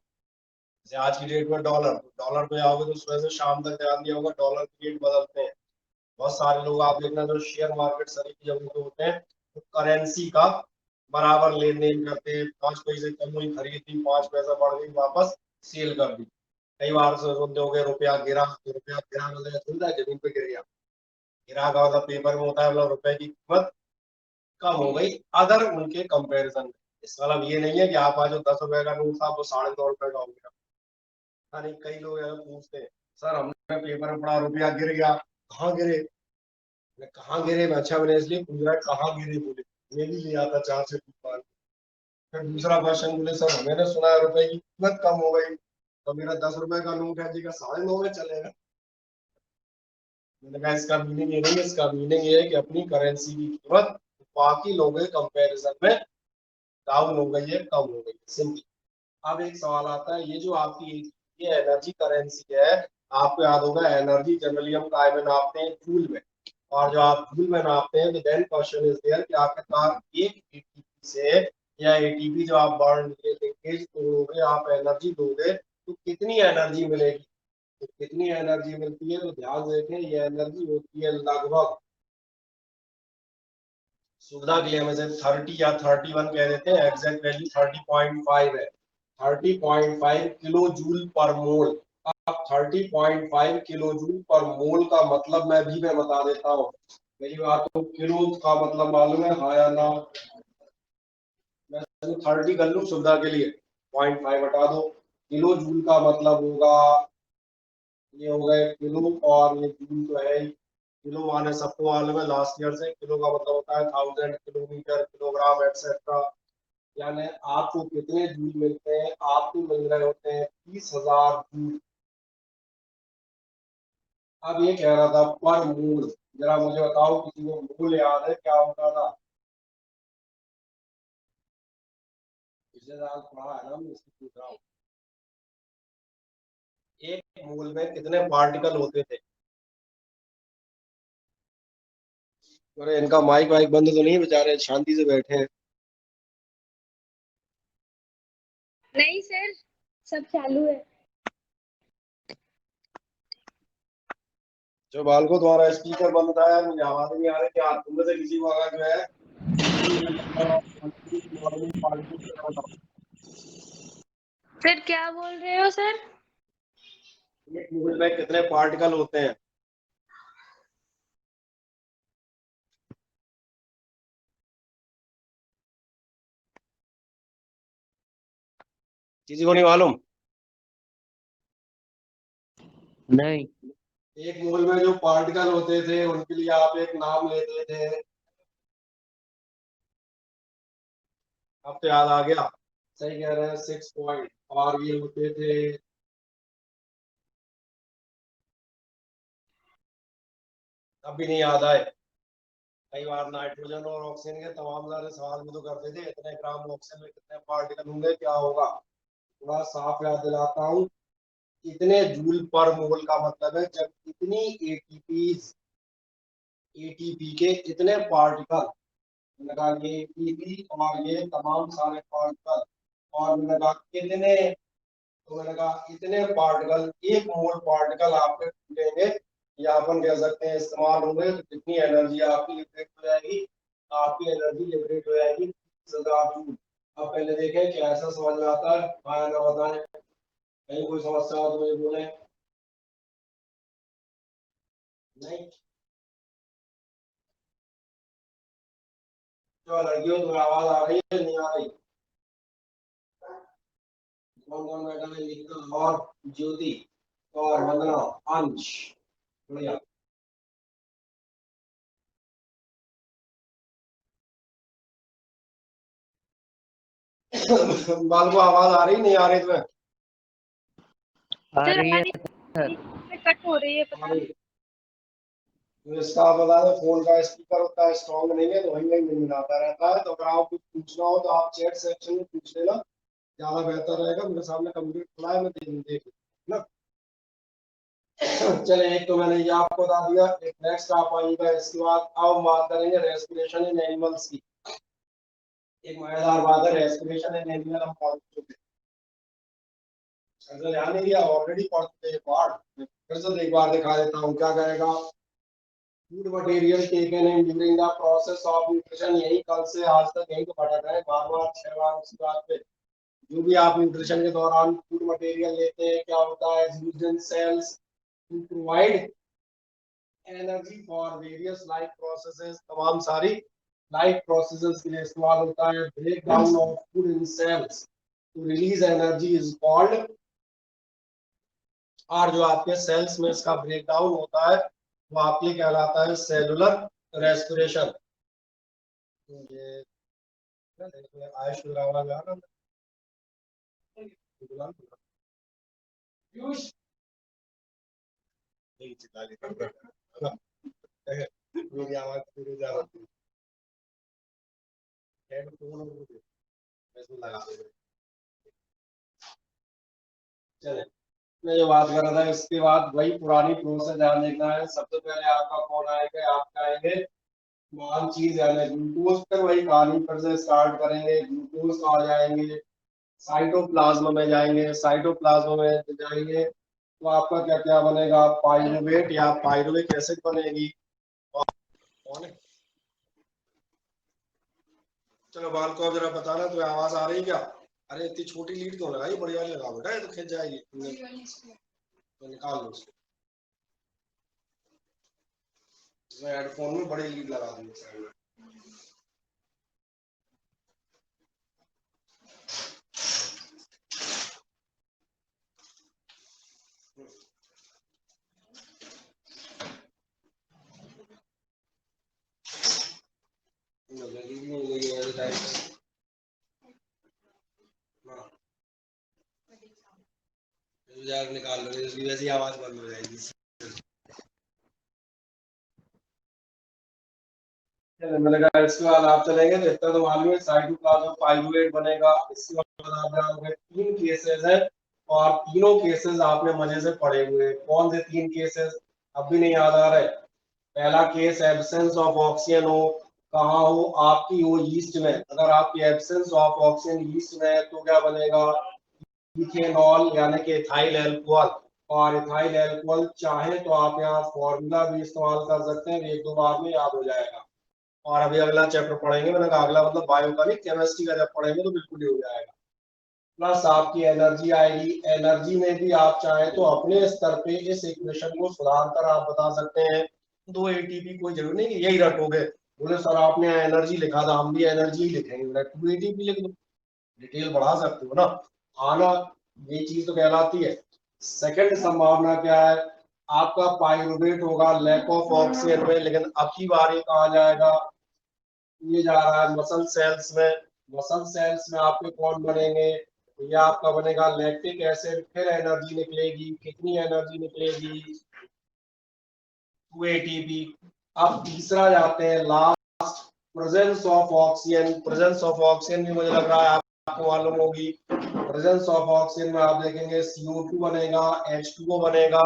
जैसे आज की डेट में डॉलर, तो डॉलर पे आओगे तो सुबह से शाम तक ध्यान दिया होगा, डॉलर की रेट बदलते हैं। बहुत सारे लोग आप देखना जो शेयर मार्केट सभी की जगह पे होते हैं, तो करेंसी का बराबर लेन देन करते हैं, 5 पैसे कम हुई खरीदी, 5 पैसा बढ़ गई वापस सेल कर दी। कई बार से सुनते हो गए रुपया गिरा, तो रुपया गिरा मतलब सुनता है जमीन पे गिर गया। गिरा का मतलब पेपर में होता है, मतलब रुपए की कीमत कम हो गई अदर उनके कंपैरिजन में। इसका मतलब ये नहीं है कि आप आज जो 10 रुपए का नोट था वो 2.5 रुपए का हो गया। नहीं, कई लोग ऐसा पूछते हैं, सर हमने पेपर में पढ़ा रुपया गिर गया, कहाँ गिरे, मैं कहाँ गिरे, मैं अच्छा मैंने इसलिए पूछ रहा है कहाँ गिरे, बोले मैं भी ले आता 4 से 5। फिर दूसरा क्वेश्चन बोले सर मैंने सुना है रुपए की कीमत कम हो गई, तो मेरा 10 रुपए का नोट है जी का 9.5 में चलेगा। मैंने कहा इसका मीनिंग ये नहीं है, इसका मीनिंग ये है कि अपनी करेंसी की कीमत बाकी लोगों के कंपैरिजन में डाउन हो गई है, कम हो गई है, सिंपल। अब एक सवाल आता है, ये जो आपकी ये एनर्जी करेंसी है, आपको याद होगा एनर्जी जनरली हम काय में नापते हैं, जूल में। और जो आप जूल में नापते हैं तो देन क्वेश्चन इज देयर कि आखिरकार एक एटीपी से या एटीपी जो आप बर्न लिंकेज तोड़ोगे, आप एनर्जी दोगे तो कितनी एनर्जी मिलेगी। तो कितनी एनर्जी मिलती है, तो ध्यान देखें ये एनर्जी होती है लगभग, सुविधा के लिए हम इसे 30 या 31 कह देते हैं, एग्जैक्ट वैल्यू 30.5 है। 30.5 किलो जूल पर मोल। अब 30.5 किलो जूल पर मोल का मतलब मैं बता देता हूँ। मेरी बात को किलो का मतलब मालूम है, हाँ या ना। मैं 30 कर लूँ सुविधा के लिए, 0.5 हटा दो। किलो जूल का मतलब होगा, ये हो गए किलो और ये जूल तो है ही। किलो माने सबको मालूम है लास्ट ईयर से, किलो का मतलब होता है 1000 किलोमीटर, किलोग्राम एक्सेट्रा। यानी आपको कितने जूल मिलते हैं, आपको मिल रहे होते हैं 30,000 जूल। अब ये कह रहा था पर मूल, जरा मुझे बताओ किसी को मूल याद है क्या होता था। पिछले साल पढ़ा है ना, मैं इसको पूछ रहा हूँ। एक मूल में कितने पार्टिकल होते थे। अरे इनका माइक वाइक बंद तो नहीं, बेचारे शांति से बैठे हैं। नहीं सर, सब चालू है। जो बालको तुम्हारा स्पीकर बंद था यार, मुझे आवाज नहीं आ रही, क्या तुम में से किसी को अगर जो है सर क्या बोल रहे हो सर? एक मूल में कितने पार्टिकल होते हैं। किसी को नहीं मालूम। नहीं। एक मूल में जो पार्टिकल होते थे उनके लिए आप एक नाम लेते थे। अब तो याद आ गया, सही कह रहे हैं 6 पॉइंट। और ये होते थे, अब भी नहीं याद आए। कई बार नाइट्रोजन और ऑक्सीजन के तमाम सारे सवाल भी तो करते थे, इतने ग्राम ऑक्सीजन में कितने पार्टिकल होंगे, क्या होगा। थोड़ा साफ याद दिलाता हूँ, इतने जूल पर मोल का मतलब है जब इतनी एटीपी, एटीपी के इतने पार्टिकल, लगा ये एटीपी और ये तमाम सारे पार्टिकल, और मैंने लगा कितने, तो मैंने कहा इतने पार्टिकल, एक मोल पार्टिकल आपके टूटेंगे या अपन कह सकते हैं इस्तेमाल होंगे, तो कितनी एनर्जी आपकी लिबरेट हो जाएगी। आपकी एनर्जी लिबरेट हो जाएगी 30,000 जूल। अब पहले देखें क्या ऐसा समझ में आता है, हाँ ना बताएं, कहीं कोई समस्या हो तो मुझे बोले। नहीं तो लड़कियों तो आवाज आ रही है नहीं आ रही। कौन कौन बैठा है लिखना, और ज्योति और वंदना, अंश, बढ़िया। बाल को आवाज आ रही नहीं आ रही तुम्हें। आ सर रही है हमारी सर। कट हो रही है, पता नहीं। तो इसका बता दो, फोन का स्पीकर होता है स्ट्रॉन्ग नहीं है तो वहीं वहीं मिलाता रहता है। तो अगर आपको कुछ पूछना हो तो आप चैट सेक्शन में पूछ लेना, ज्यादा बेहतर रहेगा। मेरे सामने कंप्यूटर खुला है, मैं देख ना। चले, एक तो मैंने ये आपको बता दिया, एक नेक्स्ट आप आइएगा इसके बाद। अब हम बात करेंगे रेस्पिरेशन इन एनिमल्स की। एक मजेदार बात है, रेस्पिरेशन इन एनिमल हम पढ़ चुके हैं, अगर ध्यान नहीं दिया ऑलरेडी पढ़ चुके हैं पार्ट। फिर से एक बार दिखा देता हूँ क्या करेगा। Food material taken in during the process of nutrition, यही कल से आज तक यही तो भटक रहे हैं बार बार 6 बार उसी बात पे। जो भी आप न्यूट्रिशन के दौरान फूड मटेरियल लेते हैं, क्या होता है, used in cells to provide energy for various life processes, तमाम सारी लाइफ प्रोसेसेस के लिए इस्तेमाल होता है। Break down of food in cells to release energy is called, और जो आपके सेल्स में इसका ब्रेक डाउन होता है वो आपके कहलाता है सेलुलर रेस्पिरेशन। आयुष की आवाज आ रहा है। पीयूष नहीं चिल्ला लेता मेरी आवाज पूरी जा रही है हेडफोन ऐसे लगा दे। चले मैं जो बात कर रहा था इसके बाद वही पुरानी प्रोसेस ध्यान देखना है। सबसे पहले आपका फोन आएगा, आप आएंगे मान चीज यानी ग्लूकोज पर वही कहानी फिर से स्टार्ट करेंगे। ग्लूकोज आ जाएंगे, साइटोप्लाज्म में जाएंगे, साइटोप्लाज्म में जाएंगे तो आपका क्या क्या बनेगा, पाइरुवेट या पाइरुविक एसिड बनेगी। कौन है? चलो बाल को अब जरा बताना तो आवाज आ रही है क्या? अरे इतनी छोटी लीड क्यों लगाई, बड़ी वाली लगा बेटा, ये तो खिंच जाएगी। तो निकाल लो उसको। मैं हेडफोन में बड़ी लीड लगा दी साइड में। निकाल लो, इसकी वैसी आवाज बंद हो जाएगी। मैंने कहा इसके बाद आप चलेंगे तो इतना तो मालूम है साइटोप्लाज्म पाइरुवेट बनेगा। इसके बाद आप जाओगे, तीन केसेस है और तीनों केसेस आपने मजे से पढ़े हुए। कौन से तीन केसेस अब भी नहीं याद आ रहे? पहला केस एब्सेंस ऑफ ऑक्सीजन हो, कहाँ हो, आपकी हो ईस्ट में। अगर आपकी एब्सेंस ऑफ ऑक्सीजन ईस्ट में है तो क्या बनेगा, इथेनॉल यानी कि इथाइल एल्कोहल। और इथाइल एल्कोहल चाहे तो आप यहाँ फॉर्मूला भी इस्तेमाल कर सकते हैं, एक दो बार में याद हो जाएगा। और अभी अगला चैप्टर पढ़ेंगे, मैंने कहा अगला मतलब बायो का नहीं, केमिस्ट्री का जब पढ़ेंगे तो बिल्कुल ही हो जाएगा। प्लस आपकी एनर्जी आएगी। एनर्जी में भी आप चाहें तो अपने स्तर पे इस इक्वेशन को सुधार कर आप बता सकते हैं। 2 ATP कोई जरूरी नहीं कि यही रटोगे, बोले सर आपने एनर्जी लिखा था हम भी एनर्जी ही लिखेंगे, 2 ATP लिख दो, डिटेल बढ़ा सकते हो ना। आना ये चीज तो कहलाती है। सेकंड संभावना क्या है, आपका पाइरुवेट होगा लैक ऑफ ऑक्सीजन में, लेकिन अब की बार ये कहा जाएगा, ये जा रहा है मसल सेल्स में। मसल सेल्स में आपके कौन बनेंगे, ये आपका बनेगा लैक्टिक एसिड। फिर एनर्जी निकलेगी, कितनी एनर्जी निकलेगी, 2 ATP। अब तीसरा जाते हैं last, presence of oxygen. Presence of oxygen भी मुझे लग रहा है आपको मालूम होगी। प्रेजेंस ऑफ ऑक्सीजन में आप देखेंगे CO2 बनेगा, H2O बनेगा।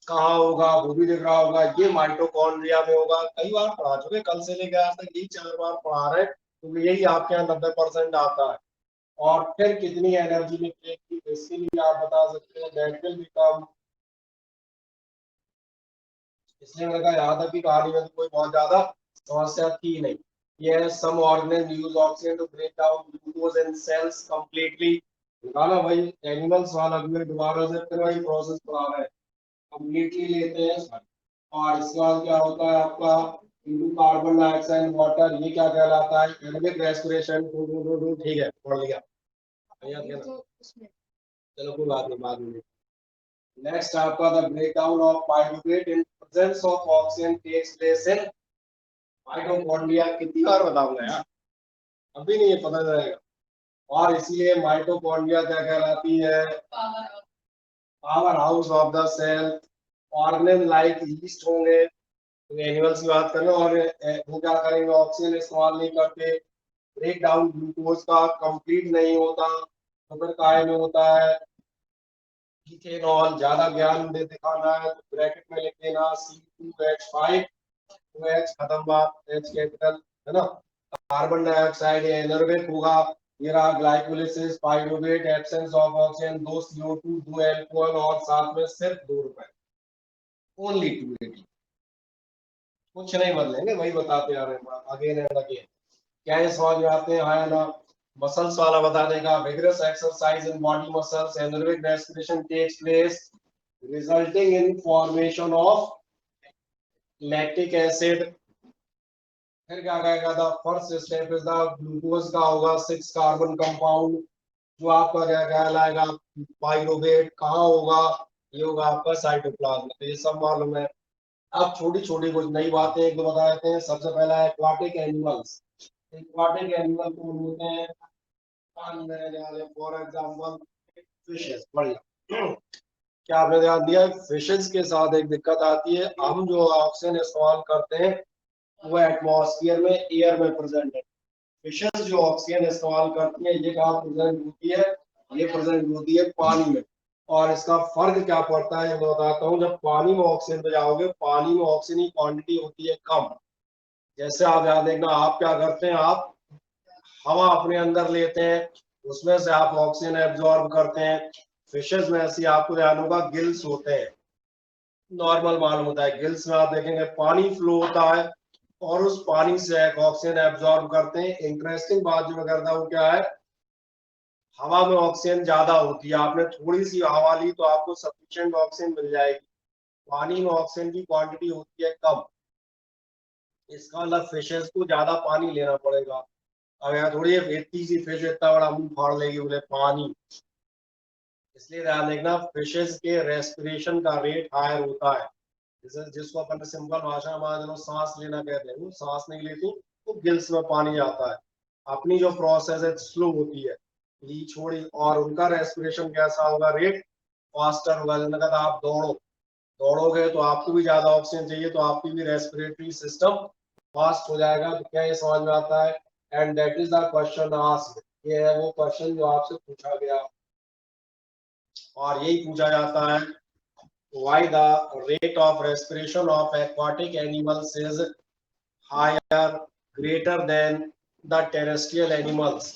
कहाँ होगा वो भी दिख रहा होगा, ये माइटोकॉन्ड्रिया में होगा। कई बार पढ़ा चुके, कल से लेकर आज तक यही 4 बार पढ़ा रहे, तो यही आपके यहाँ 90% आता है। और फिर कितनी एनर्जी निकलेगी इसके लिए आप बता सकते हैं, दैट विल बिकम। इसलिए मैंने कहा यहाँ तक की कहानी में तो कोई बहुत ज्यादा समस्या थी नहीं। ये some organism use oxygen to break down glucose in cells completely. निकाला भाई एनिमल्स वाला, दोबारा से फिर वही प्रोसेस पढ़ा रहे हैं, कंप्लीटली लेते हैं। और इसके बाद क्या होता है आपका, इंटू कार्बन डाइऑक्साइड वाटर, ये क्या कहलाता है, एरोबिक रेस्पिरेशन। ठीक है पढ़ लिया, चलो कोई बात नहीं, बाद में। नेक्स्ट आपका the breakdown of pyruvate in presence of oxygen takes place in mitochondria. कितनी बार बताऊंगा यार, अभी नहीं ये पता चलेगा। और इसलिए माइटोकॉन्ड्रिया क्या कहलाती है, power house of the cell. Organism like yeast होंगे, एनिमल्स की बात करें, और वो क्या करेंगे, ऑक्सीजन इस्तेमाल नहीं करते, ब्रेक डाउन ग्लूकोज का कंप्लीट नहीं होता, तो फिर काय में होता है इथेनॉल। ज्यादा ज्ञान दे दिखाना है तो ब्रैकेट में लिख देना C2H5, 2H खत्म बात, H कैपिटल है ना। कार्बन डाइऑक्साइड एनर्वेट होगा, ये रहा glycolysis pyruvate, absence of oxygen, 2 CO2, 2 alcohol, और साथ में सिर्फ 2 रुपए, ओनली 280। कुछ नहीं बदलेंगे, वही बताते आ रहे हैं अगेन एंड अगेन। क्या ये समझ में आते हैं, हाँ या ना। मसल्स वाला बता देगा, vigorous exercise in body muscles, anaerobic respiration takes place resulting in formation of lactic acid. फिर क्या कहेगा, the first step is the glucose का होगा 6 कार्बन कंपाउंड, जो आपका क्या कहलाएगा, पाइरुवेट। कहाँ होगा, ये होगा आपका साइटोप्लाज्म। तो ये सब मालूम है। अब छोटी छोटी कुछ नई बातें एक दो बता देते हैं। सबसे पहला है एक्वाटिक एनिमल्स। एक्वाटिक एनिमल कौन होते हैं? पानी में रहने वाले, फॉर एग्जाम्पल फिशेस। बढ़िया। क्या आपने ध्यान दिया? फिशेस के साथ एक दिक्कत आती है, हम जो ऑक्सीजन इस्तेमाल करते हैं वो एटमॉस्फेयर में, एयर में प्रेजेंट है। फिशेस जो ऑक्सीजन इस्तेमाल करती है ये कहाँ प्रेजेंट होती है? ये प्रेजेंट होती है पानी में। और इसका फर्क क्या पड़ता है मैं बताता हूँ। जब पानी में ऑक्सीजन पे जाओगे, पानी में ऑक्सीजन की क्वांटिटी होती है कम। जैसे आप याद देखना, आप क्या करते हैं, आप हवा अपने अंदर लेते हैं, उसमें से आप ऑक्सीजन एब्जॉर्ब करते हैं। फिशेस में ऐसी आपको ध्यान होगा गिल्स होते हैं, नॉर्मल मालूम होता है। गिल्स में आप देखेंगे पानी फ्लो होता है और उस पानी से एक ऑक्सीजन एब्जॉर्ब करते हैं। इंटरेस्टिंग बात जो मैं करता हूँ क्या है, हवा में ऑक्सीजन ज्यादा होती है, आपने थोड़ी सी हवा ली तो आपको सफिशिएंट ऑक्सीजन मिल जाएगी। पानी में ऑक्सीजन की क्वांटिटी होती है कम, इसका मतलब फिशेस को ज्यादा पानी लेना पड़ेगा। अब यहाँ थोड़ी इतनी सी फिश इतना बड़ा मुंह फाड़ लेगी बोले पानी। इसलिए ध्यान देखना, फिशेस के रेस्पिरेशन का रेट हायर होता है। जैसे जिसको अपन सिंपल भाषा में मान लो सांस लेना कहते हैं, वो सांस नहीं लेती तो गिल्स में पानी जाता है। अपनी जो प्रोसेस है स्लो होती है, ली छोड़ी, और उनका रेस्पिरेशन कैसा होगा, रेट फास्टर होगा। जैसे कहा आप दौड़ोगे तो आपको भी ज्यादा ऑक्सीजन चाहिए, तो आपकी भी रेस्पिरेटरी सिस्टम फास्ट हो जाएगा। तो क्या ये समझ में आता है? And that is the question asked. ये है वो क्वेश्चन जो आपसे पूछा गया, और यही पूछा जाता है, why the rate of respiration of aquatic animals is higher, greater than the terrestrial animals?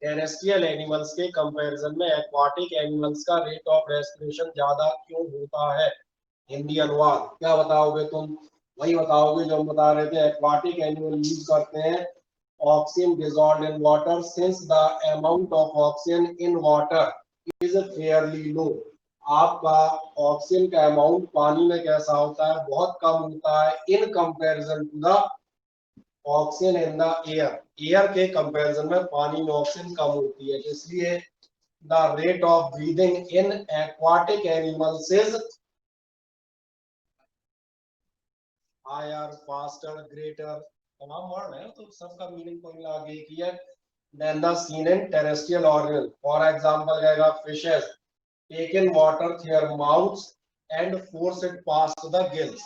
Terrestrial animals के कंपैरिजन में एक्वाटिक एनिमल्स का रेट ऑफ रेस्पिरेशन ज्यादा क्यों होता है? हिंदी अनुवाद क्या बताओगे तुम? वही बताओगे जो हम बता रहे थे, एक्वाटिक एनिमल यूज करते हैं oxygen dissolved in water since the amount of oxygen in water is fairly low. आपका ऑक्सीजन का अमाउंट पानी में कैसा होता है? बहुत कम होता है in comparison to the oxygen in the air. Air के कंपैरिजन में पानी में ऑक्सीजन कम होती है, इसलिए the rate of breathing in aquatic animals is higher, faster, greater. तमाम वर्ड है तो सबका मीनिंग कोई मिला के एक ही है। Then the scene in terrestrial organism, for example कहेगा fishes take in water through their mouths and force it pass to the gills.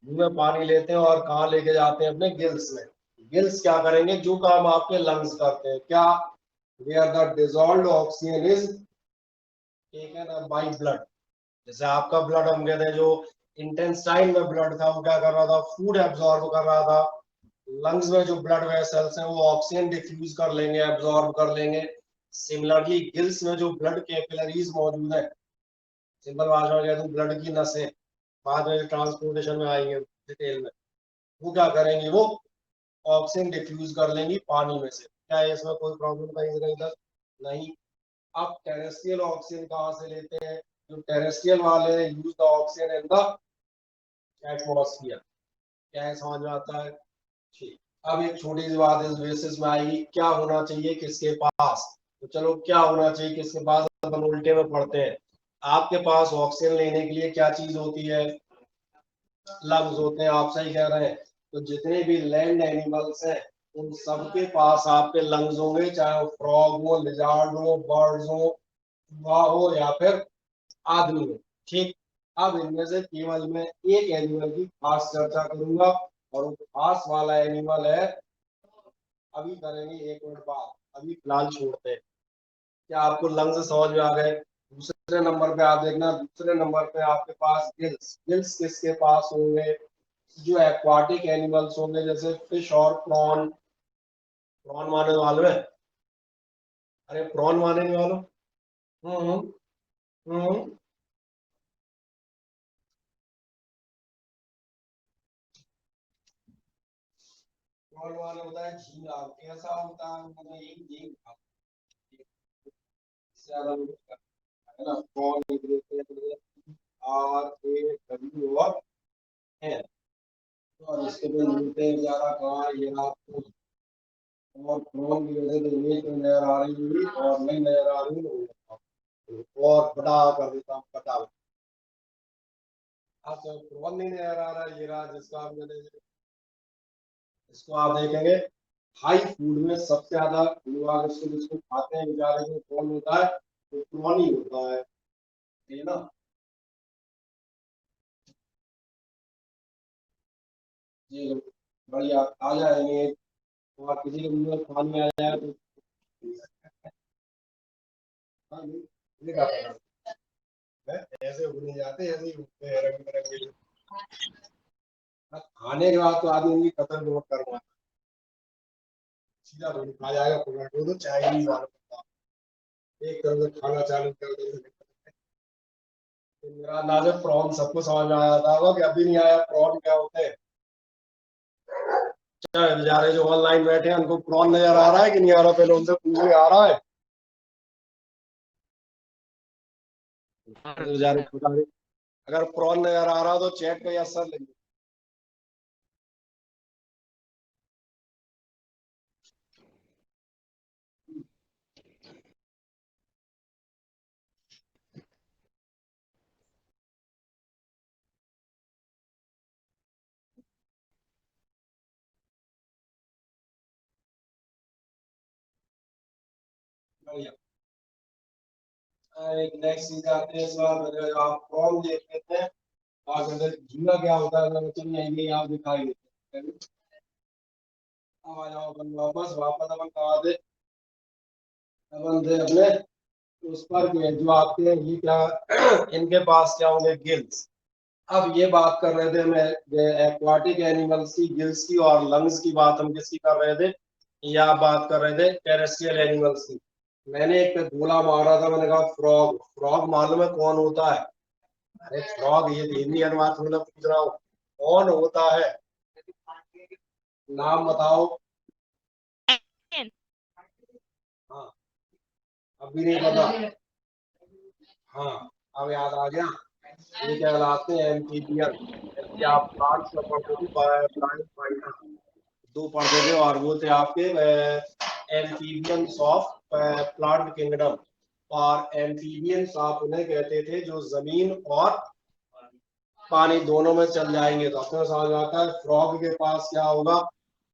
मुंह में पानी लेते हैं और कहाँ लेके जाते हैं? अपने गिल्स में। गिल्स क्या करेंगे? जो काम आपके लंग्स करते हैं, क्या? Where the dissolved oxygen is taken up by blood. जैसे आपका ब्लड, हम कहते हैं जो इंटेस्टाइन में ब्लड था वो क्या कर रहा था? फूड एब्जॉर्ब कर रहा था। लंग्स में जो ब्लड वेसल्स हैं वो ऑक्सीजन डिफ्यूज कर लेंगे, एब्जॉर्ब कर लेंगे। सिमिलरली गिल्स में जो ब्लड कैपिलरीज मौजूद है, सिंपल भाषा में कहते हैं ब्लड की नसें, बाद में ट्रांसपोर्टेशन में आएंगे डिटेल में, वो क्या करेंगी? वो ऑक्सीजन डिफ्यूज कर लेंगी पानी में से। क्या है इसमें कोई प्रॉब्लम कहीं से इधर? नहीं। अब टेरेस्ट्रियल ऑक्सीजन कहाँ से लेते हैं? जो टेरेस्ट्रियल वाले use the oxygen in the atmosphere. क्या है, समझ में आता है? ठीक। अब एक छोटी सी बात इस बेसिस में आएगी, क्या होना चाहिए किसके पास? तो चलो, क्या होना चाहिए किसके पास, अपन उल्टे में पढ़ते हैं। आपके पास ऑक्सीजन लेने के लिए क्या चीज होती है? लंग्स होते हैं, आप सही कह रहे हैं। तो जितने भी लैंड एनिमल्स हैं उन सबके पास आपके लंग्स होंगे, चाहे वो फ्रॉग हो, लिजार्ड हो, बर्ड्स हो, चूहा हो, या फिर आदमी हो। ठीक। अब इनमें से केवल मैं एक एनिमल की खास चर्चा करूंगा, और वो खास वाला एनिमल है, अभी करेंगे 1 मिनट बाद, अभी फिलहाल छोड़ते हैं। क्या आपको लंग्स समझ में आ गए? दूसरे नंबर पे आप देखना, दूसरे नंबर पे आपके पास गिल्स। गिल्स किसके पास होंगे? जो एक्वाटिक एनिमल्स होंगे, जैसे फिश और प्रॉन। प्रॉन माने वालों है? अरे प्रॉन माने नहीं वालों? हम्म। हम्म। प्रॉन माने होता है झींगा। कैसा होता है? मतलब एक झींगा, ज्यादा है ना। प्रॉन RAW और एन। और इसके पे मिलते हैं ज्यादा कहाँ, ये आपको। और प्रॉन की वजह से इमेज में नजर आ रही होगी, और नहीं नजर आ रही होगी और बड़ा कर देता हूँ, बता। आप प्रॉन नहीं नजर आ रहा है, ये रहा जिसका आप मैंने, इसको आप देखेंगे हाई फूड में सबसे ज्यादा लोग इसको जिसको खाते हैं बेचारे को कौन होता है, तो प्रॉन ही होता है, ठीक है ना। जी बढ़िया, आ जाएंगे और किसी के मुंह में पानी आ जाए तो हाँ, ये क्या करना है? ऐसे उगने जाते ऐसे ही उगते हैं रंग बिरंगे। हाँ, खाने के बाद तो आदमी उनकी कदर बहुत करवा, सीधा रोटी खा जाएगा पूरा, तो चाइनीज वाला बंदा एक तरफ से खाना चालू कर दे। तो मेरा अंदाजा प्रॉन सबको समझ में आया था कि अभी नहीं आया प्रॉन क्या होते हैं। चल बेचारे जो ऑनलाइन बैठे हैं उनको प्रॉन नजर आ रहा है कि नहीं आ रहा, पहले उनसे पूछे आ रहा है तो बेचारे बता रहे। अगर प्रॉन नजर आ रहा तो चैट पे यस सर लिखिए। बढ़िया। एक नेक्स्ट चीज आते हैं, इस बार अगर आप प्रॉन देख लेते हैं और अगर झींगा क्या होता है अगर बच्चे नहीं आएंगे आप दिखाई देते हैं। अब आ जाओ अपन वापस वापस अपन कहा थे, अपन थे अपने उस पर के जो आपके ये क्या इनके पास क्या होंगे गिल्स। अब ये बात कर रहे थे मैं एक्वाटिक एनिमल्स की गिल्स की और लंग्स की बात हम किसकी कर रहे थे, या बात कर रहे थे टेरेस्ट्रियल एनिमल्स की। मैंने एक पे गोला मारा था, मैंने कहा फ्रॉग, फ्रॉग मालूम है कौन होता है? अरे फ्रॉग ये हिंदी अनुवाद थोड़ा पूछ रहा हूँ, कौन होता है, नाम बताओ। हाँ अब भी नहीं पता, हाँ अब याद आ गया। ये क्या कहलाते हैं एम्फीबियन, जैसे आप प्लांट्स में पढ़ते थे प्लांट फाइना, दो पढ़ते थे और वो थे आपके एम्फीबियंस ऑफ प्लांट किंगडम। और एम्फीबियंस आप उन्हें कहते थे जो जमीन और पानी दोनों में चल जाएंगे। तो अपने समझ में आता है फ्रॉग के पास क्या होगा,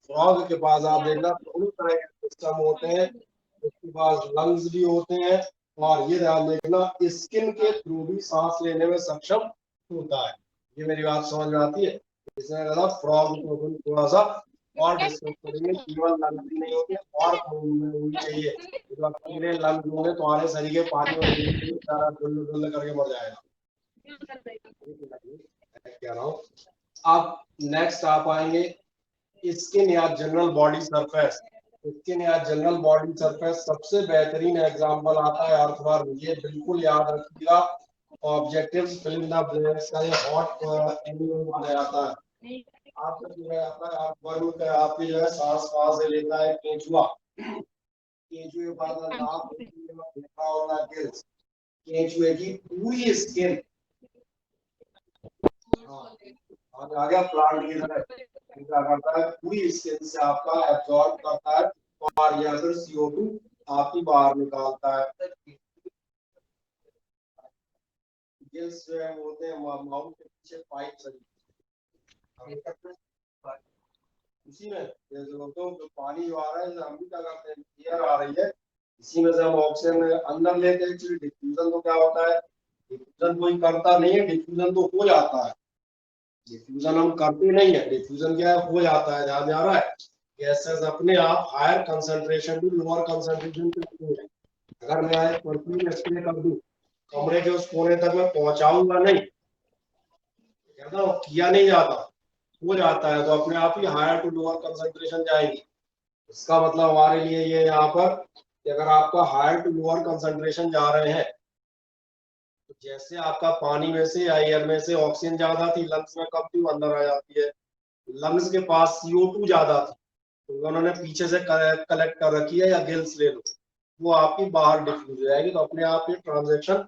फ्रॉग के पास आप देखना दोनों तरह के सिस्टम होते हैं, उसके पास लंग्स भी होते हैं और ये ध्यान देखना स्किन के थ्रू भी सांस लेने में सक्षम होता है। ये मेरी बात समझ में आती है? इसमें ज्यादा फ्रॉग को हम थोड़ा सा और डिस्कस करेंगे, केवल लंग्स ही नहीं होते और होनी चाहिए। जब आप पूरे लंग्स होंगे तो हमारे शरीर के पानी में डूबने सारा गुल्ल करके मर जाएगा। कह रहा हूँ अब नेक्स्ट आप आएंगे स्किन या जनरल बॉडी सरफेस। स्किन या जनरल बॉडी सरफेस सबसे बेहतरीन एग्जांपल आता है अर्थवर्म, ये बिल्कुल याद रखिएगा। Objective fill in the blanks का ये हॉट एनिमल माना जाता है। आपका जो है आपका अर्थवर्म का आपकी जो है सांस कहाँ से लेता है, केंचुआ, केंचुए के पास ना नाक होती है ना फेफड़ा और ना गिल्स। केंचुए की पूरी स्किन, हाँ और आ गया प्लांट की तरह, क्या करता है पूरी स्किन से आपका एब्जॉर्ब करता है और या फिर CO2 आपकी बाहर निकालता है। गिल्स जो है वो होते हैं माउथ के पीछे पाइप से, उसी में जैसे दोस्तों जो पानी जो आ रहा है हम भी क्या करते हैं, एयर आ रही है इसी में से हम ऑक्सीजन अंदर लेते हैं। एक्चुअली डिफ्यूजन तो क्या होता है, डिफ्यूजन कोई करता नहीं है, डिफ्यूजन तो हो जाता है। डिफ्यूजन हम करते नहीं है, डिफ्यूजन क्या है हो जाता है, ध्यान आ रहा है। गैसेस अपने आप higher concentration to lower concentration पे होती है। अगर मैं एक परफ्यूम स्प्रे कर दूं कमरे के उस कोने तक मैं पहुंचाऊंगा नहीं, कहता हूँ किया नहीं जाता, हो जाता है तो अपने आप ही हायर टू लोअर कंसंट्रेशन जाएगी। इसका मतलब हमारे लिए ये यहाँ पर कि अगर आपका हायर टू लोअर कंसंट्रेशन जा रहे हैं तो जैसे आपका पानी में से या एयर में से ऑक्सीजन ज्यादा थी लंग्स में कम थी वो अंदर आ जाती है, लंग्स के पास CO2 ज्यादा थी तो उन्होंने पीछे से कलेक्ट कर रखी है या गिल्स ले लो, वो आपकी बाहर डिफ्यूज हो जाएगी। तो अपने आप ये ट्रांजेक्शन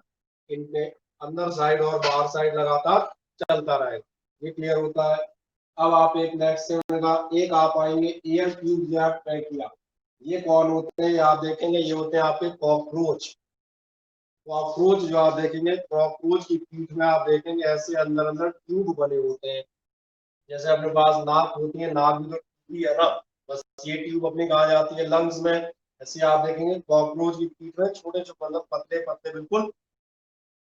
इनके अंदर साइड और बाहर साइड लगातार चलता रहेगा। ये क्लियर होता है? अब आप एक नेक्स्ट से का एक आप आएंगे एयर ट्यूब या ट्रैकिया। ये कौन होते हैं आप देखेंगे, ये होते हैं आपके कॉकरोच। कॉकरोच जो आप देखेंगे कॉकरोच की पीठ में आप देखेंगे ऐसे अंदर अंदर ट्यूब बने होते हैं, जैसे अपने पास नाक होती है, नाक भी तो टूटी है ना, बस ये ट्यूब अपनी कहा जाती है लंग्स में। ऐसे आप देखेंगे कॉकरोच की पीठ में छोटे छोटे मतलब पतले पतले बिल्कुल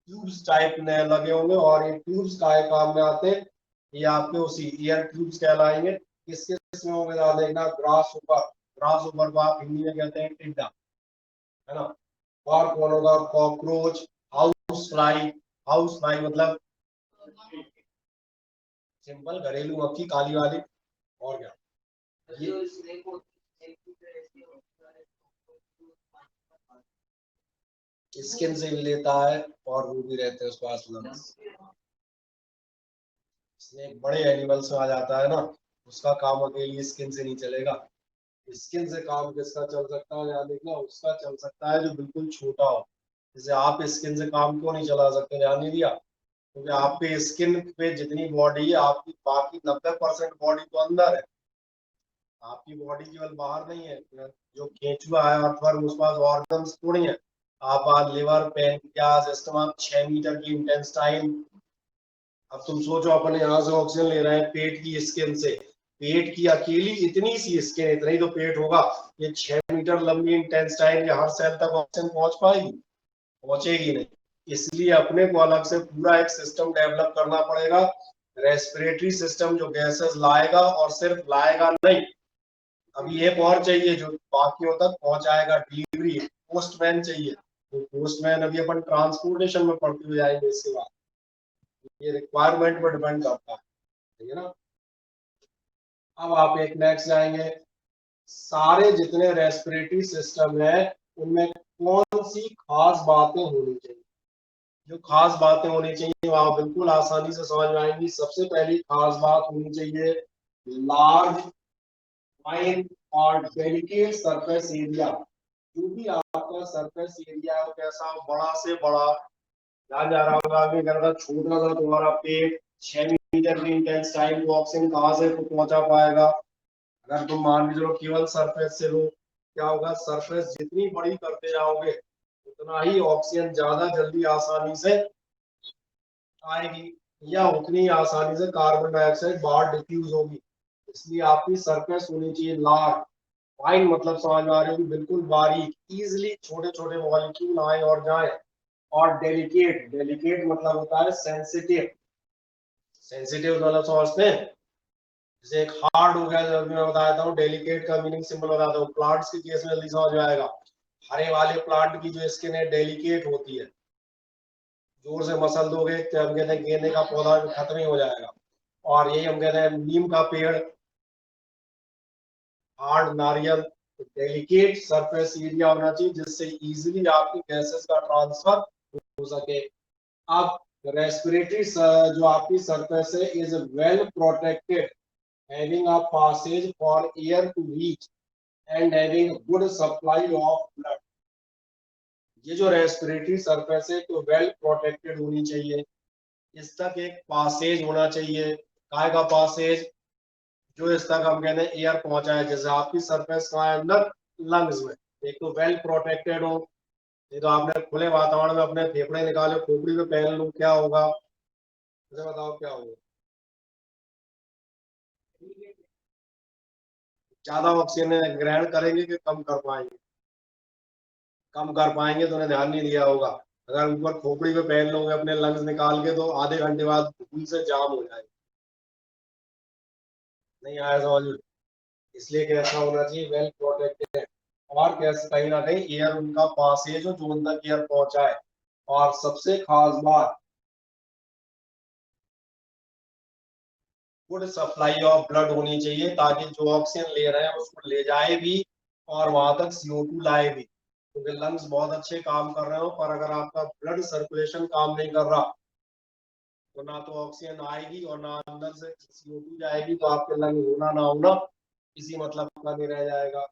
ट्यूब्स टाइप में लगे होंगे, और ये ट्यूब्स काय काम में आते हैं, ये आपके उसी ईयर ट्यूब्स कहलाएंगे। किसके किसमें होंगे ध्यान देखना, ग्रास ऊपर, ग्रास ऊपर को आप हिंदी में कहते हैं टिड्डा, है ना। और कौन होगा, cockroach, house fly. House fly मतलब सिंपल घरेलू मक्खी काली वाली, और क्या ये स्किन से भी लेता है और वो भी रहते हैं उसके पास लंग्स। स्नेक बड़े एनिमल्स में आ जाता है ना, उसका काम अकेली स्किन से नहीं चलेगा। स्किन से काम किसका चल सकता है ध्यान देखना, उसका चल सकता है जो बिल्कुल छोटा हो। जैसे आप स्किन से काम क्यों नहीं चला सकते, ध्यान नहीं दिया, क्योंकि आपके स्किन पे जितनी बॉडी है आपकी बाकी 90% बॉडी तो अंदर है, आपकी बॉडी केवल बाहर नहीं है। जो केंचुआ है अर्थवर्म उसके पास ऑर्गन्स थोड़ी है। आप आज लिवर, पैनक्रियाज, स्टमक, 6 मीटर की इंटेस्टाइन। अब तुम सोचो अपन यहाँ से ऑक्सीजन ले रहे हैं पेट की स्किन से, पेट की अकेली इतनी सी स्किन, इतना ही तो पेट होगा, ये 6 मीटर लंबी इंटेस्टाइन के हर सेल तक ऑक्सीजन पहुंच पाएगी, पहुंचेगी नहीं। इसलिए अपने को अलग से पूरा एक सिस्टम डेवलप करना पड़ेगा, रेस्पिरेटरी सिस्टम, जो गैसेस लाएगा, और सिर्फ लाएगा नहीं, अभी एक और चाहिए जो बाकियों तक पहुंचाएगा, डिलीवरी, पोस्टमैन चाहिए। तो पोस्टमैन अभी अपन ट्रांसपोर्टेशन में पढ़ते हुए जाएंगे इसके बाद, ये रिक्वायरमेंट पर डिपेंड करता है, ठीक है ना। अब आप एक नेक्स्ट जाएंगे, सारे जितने रेस्पिरेटरी सिस्टम है उनमें कौन सी खास बातें होनी चाहिए। जो खास बातें होनी चाहिए वो आप बिल्कुल आसानी से समझ में आएंगी। सबसे पहली खास बात होनी चाहिए लार्ज, फाइन और डेलिकेट सरफेस एरिया। जो भी आपका सरफेस एरिया है कैसा, बड़ा से बड़ा, ध्यान जा रहा होगा आगे, अगर छोटा सा तुम्हारा पेट, 6 मीटर की इंटेस्टाइन को ऑक्सीजन कहाँ से पहुंचा पाएगा। अगर तुम मान के चलो केवल सरफेस से लो, क्या होगा, सरफेस जितनी बड़ी करते जाओगे उतना ही ऑक्सीजन ज्यादा जल्दी आसानी से आएगी, या उतनी आसानी से कार्बन डाइऑक्साइड बाहर डिफ्यूज होगी। इसलिए आपकी सरफेस होनी चाहिए लार्ज, फाइन मतलब समझ में आ रही होगी बिल्कुल बारीक, इजिली छोटे छोटे मॉलिक्यूल आए और जाए। और डेलिकेट, डेलिकेट मतलब होता है सेंसिटिव, सेंसिटिव मतलब समझते हैं, जैसे एक हार्ड हो गया, जब मैं बता देता हूँ डेलिकेट का मीनिंग सिंपल बताता हूँ, प्लांट्स के केस में जल्दी समझ में आएगा। हरे वाले प्लांट की जो स्किन है डेलिकेट होती है, जोर से मसल दोगे तो हम कहते हैं गेंदे का पौधा खत्म ही हो जाएगा। और यही हम कहते हैं नीम का पेड़, हार्ड नारियल। तो डेलिकेट सरफेस एरिया होना चाहिए जिससे इजीली आपकी गैसेस का ट्रांसफर हो सके। अब रेस्पिरेटरी जो आपकी सरफेस है is well protected, having a passage for air to reach and having a good supply of blood। ये जो रेस्पिरेटरी सरफेस है तो वेल प्रोटेक्टेड होनी चाहिए, इस तक एक पासेज होना चाहिए। काय का पासेज, जो इस तक हम कहते हैं एयर पहुंचा है, जैसे आपकी सरफेस कहाँ है अंदर, लंग्स में, एक तो वेल प्रोटेक्टेड हो। ये तो आपने खुले वातावरण में अपने फेफड़े निकाले खोपड़ी में पहन लो, क्या होगा, मुझे बताओ क्या होगा, ज्यादा ऑक्सीजन ग्रहण करेंगे कि कम कर पाएंगे, कम कर पाएंगे, तो उन्हें ध्यान नहीं दिया होगा। अगर ऊपर खोपड़ी पे पहन लोगे अपने लंग्स निकाल के तो आधे घंटे बाद धूल से जाम हो जाएगा, नहीं आया समझ में। इसलिए कैसा होना चाहिए, वेल प्रोटेक्टेड, और कैसे कहीं ना कहीं एयर उनका पासेज हो जो उन तक एयर पहुंचाए। और सबसे खास बात, गुड सप्लाई ऑफ ब्लड होनी चाहिए, ताकि जो ऑक्सीजन ले रहे हैं उसको ले जाए भी और वहां तक CO2 लाए भी। क्योंकि लंग्स बहुत अच्छे काम कर रहे हो, पर अगर आपका ब्लड सर्कुलेशन काम नहीं कर रहा तो ना तो ऑक्सीजन आएगी और ना अंदर से CO2 जाएगी, तो आपके लंग होना ना होना किसी मतलब का नहीं रह जाएगा।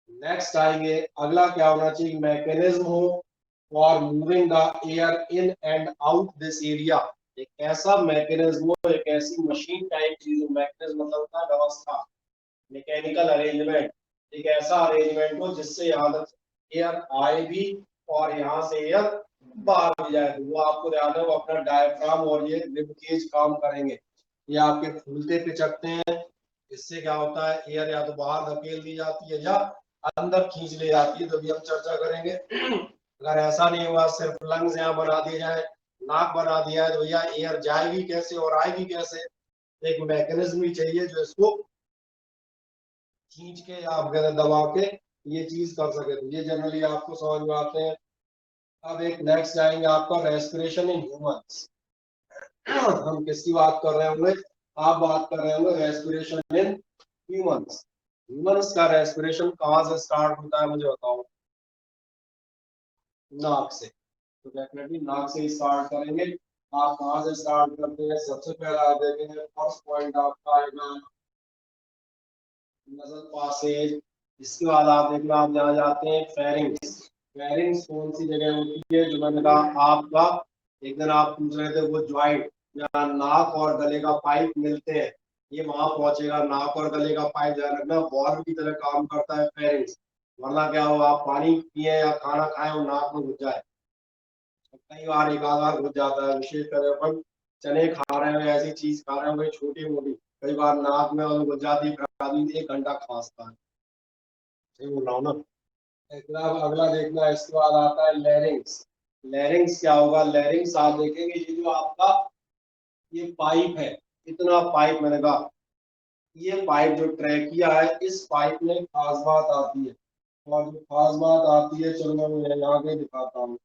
नेक्स्ट आएंगे, अगला क्या होना चाहिए, मैकेनिज्म हो for moving the air in and out this area. एक ऐसा मैकेनिज्म हो, एक ऐसी मशीन टाइप चीज हो, मैकेनिज्म मतलब होता है व्यवस्था, मैकेनिकल अरेंजमेंट, एक ऐसा अरेंजमेंट हो जिससे यहाँ तक एयर आए भी और यहाँ से एयर बाहर भी जाए। तो वो आपको ध्यान है, वो अपना डायफ्राम और ये रिब केज काम करेंगे, ये आपके फूलते पिचकते हैं, इससे क्या होता है, एयर या तो बाहर धकेल दी जाती है या अंदर खींच ले जाती है, तो भी हम चर्चा करेंगे। अगर ऐसा नहीं हुआ, सिर्फ लंग्स यहाँ बना दिए जाए, नाक बना दिया है, तो भैया एयर जाएगी कैसे और आएगी कैसे? एक मैकेनिज्म ही चाहिए जो इसको खींच के या आप कहते दबा के ये चीज कर सके। तो ये जनरली आपको समझ में आते हैं। अब एक नेक्स्ट जाएंगे आपका रेस्पिरेशन इन ह्यूमंस। हम किसकी बात कर रहे होंगे? आप बात कर रहे होंगे रेस्पिरेशन इन ह्यूमंस। ह्यूमंस का रेस्पिरेशन कहाँ से स्टार्ट होता है मुझे बताओ? नाक से। तो डेफिनेटली नाक से ही स्टार्ट करेंगे। आप कहाँ से स्टार्ट करते हैं? सबसे पहले आप देखेंगे फर्स्ट पॉइंट आपका आएगा नजल पासेज। इसके बाद आप देखना, आप जहाँ जाते हैं फेरिंग्स। फेरिंग्स कौन सी जगह होती है? जो मैंने कहा आपका, एक दिन आप पूछ रहे थे वो ज्वाइंट जहाँ नाक और गले का पाइप मिलते हैं, ये वहां पहुंचेगा। नाक और गले का पाइप ध्यान रखना वॉल्व की तरह काम करता है फेरिंग्स। वरना क्या हो, आप पानी पिए या खाना खाएं और नाक में घुस जाए। कई बार एक आध बार घुस जाता है, विशेषकर अपन चने खा रहे हैं, ऐसी चीज खा रहे हैं भाई छोटी मोटी, कई बार नाक में और घुस जाती है, फिर आदमी 1 घंटा खांसता है। सही बोल रहा हूँ ना? इतना अगला देखना, इसके बाद आता है लैरिंग्स। लैरिंग्स क्या होगा? लैरिंग्स आप देखेंगे ये जो आपका ये पाइप है, इतना पाइप मैंने कहा, ये पाइप जो ट्रैकिया है, इस पाइप में खास बात आती है। और जो खास बात आती है, चलो मैं यहाँ पे दिखाता हूँ।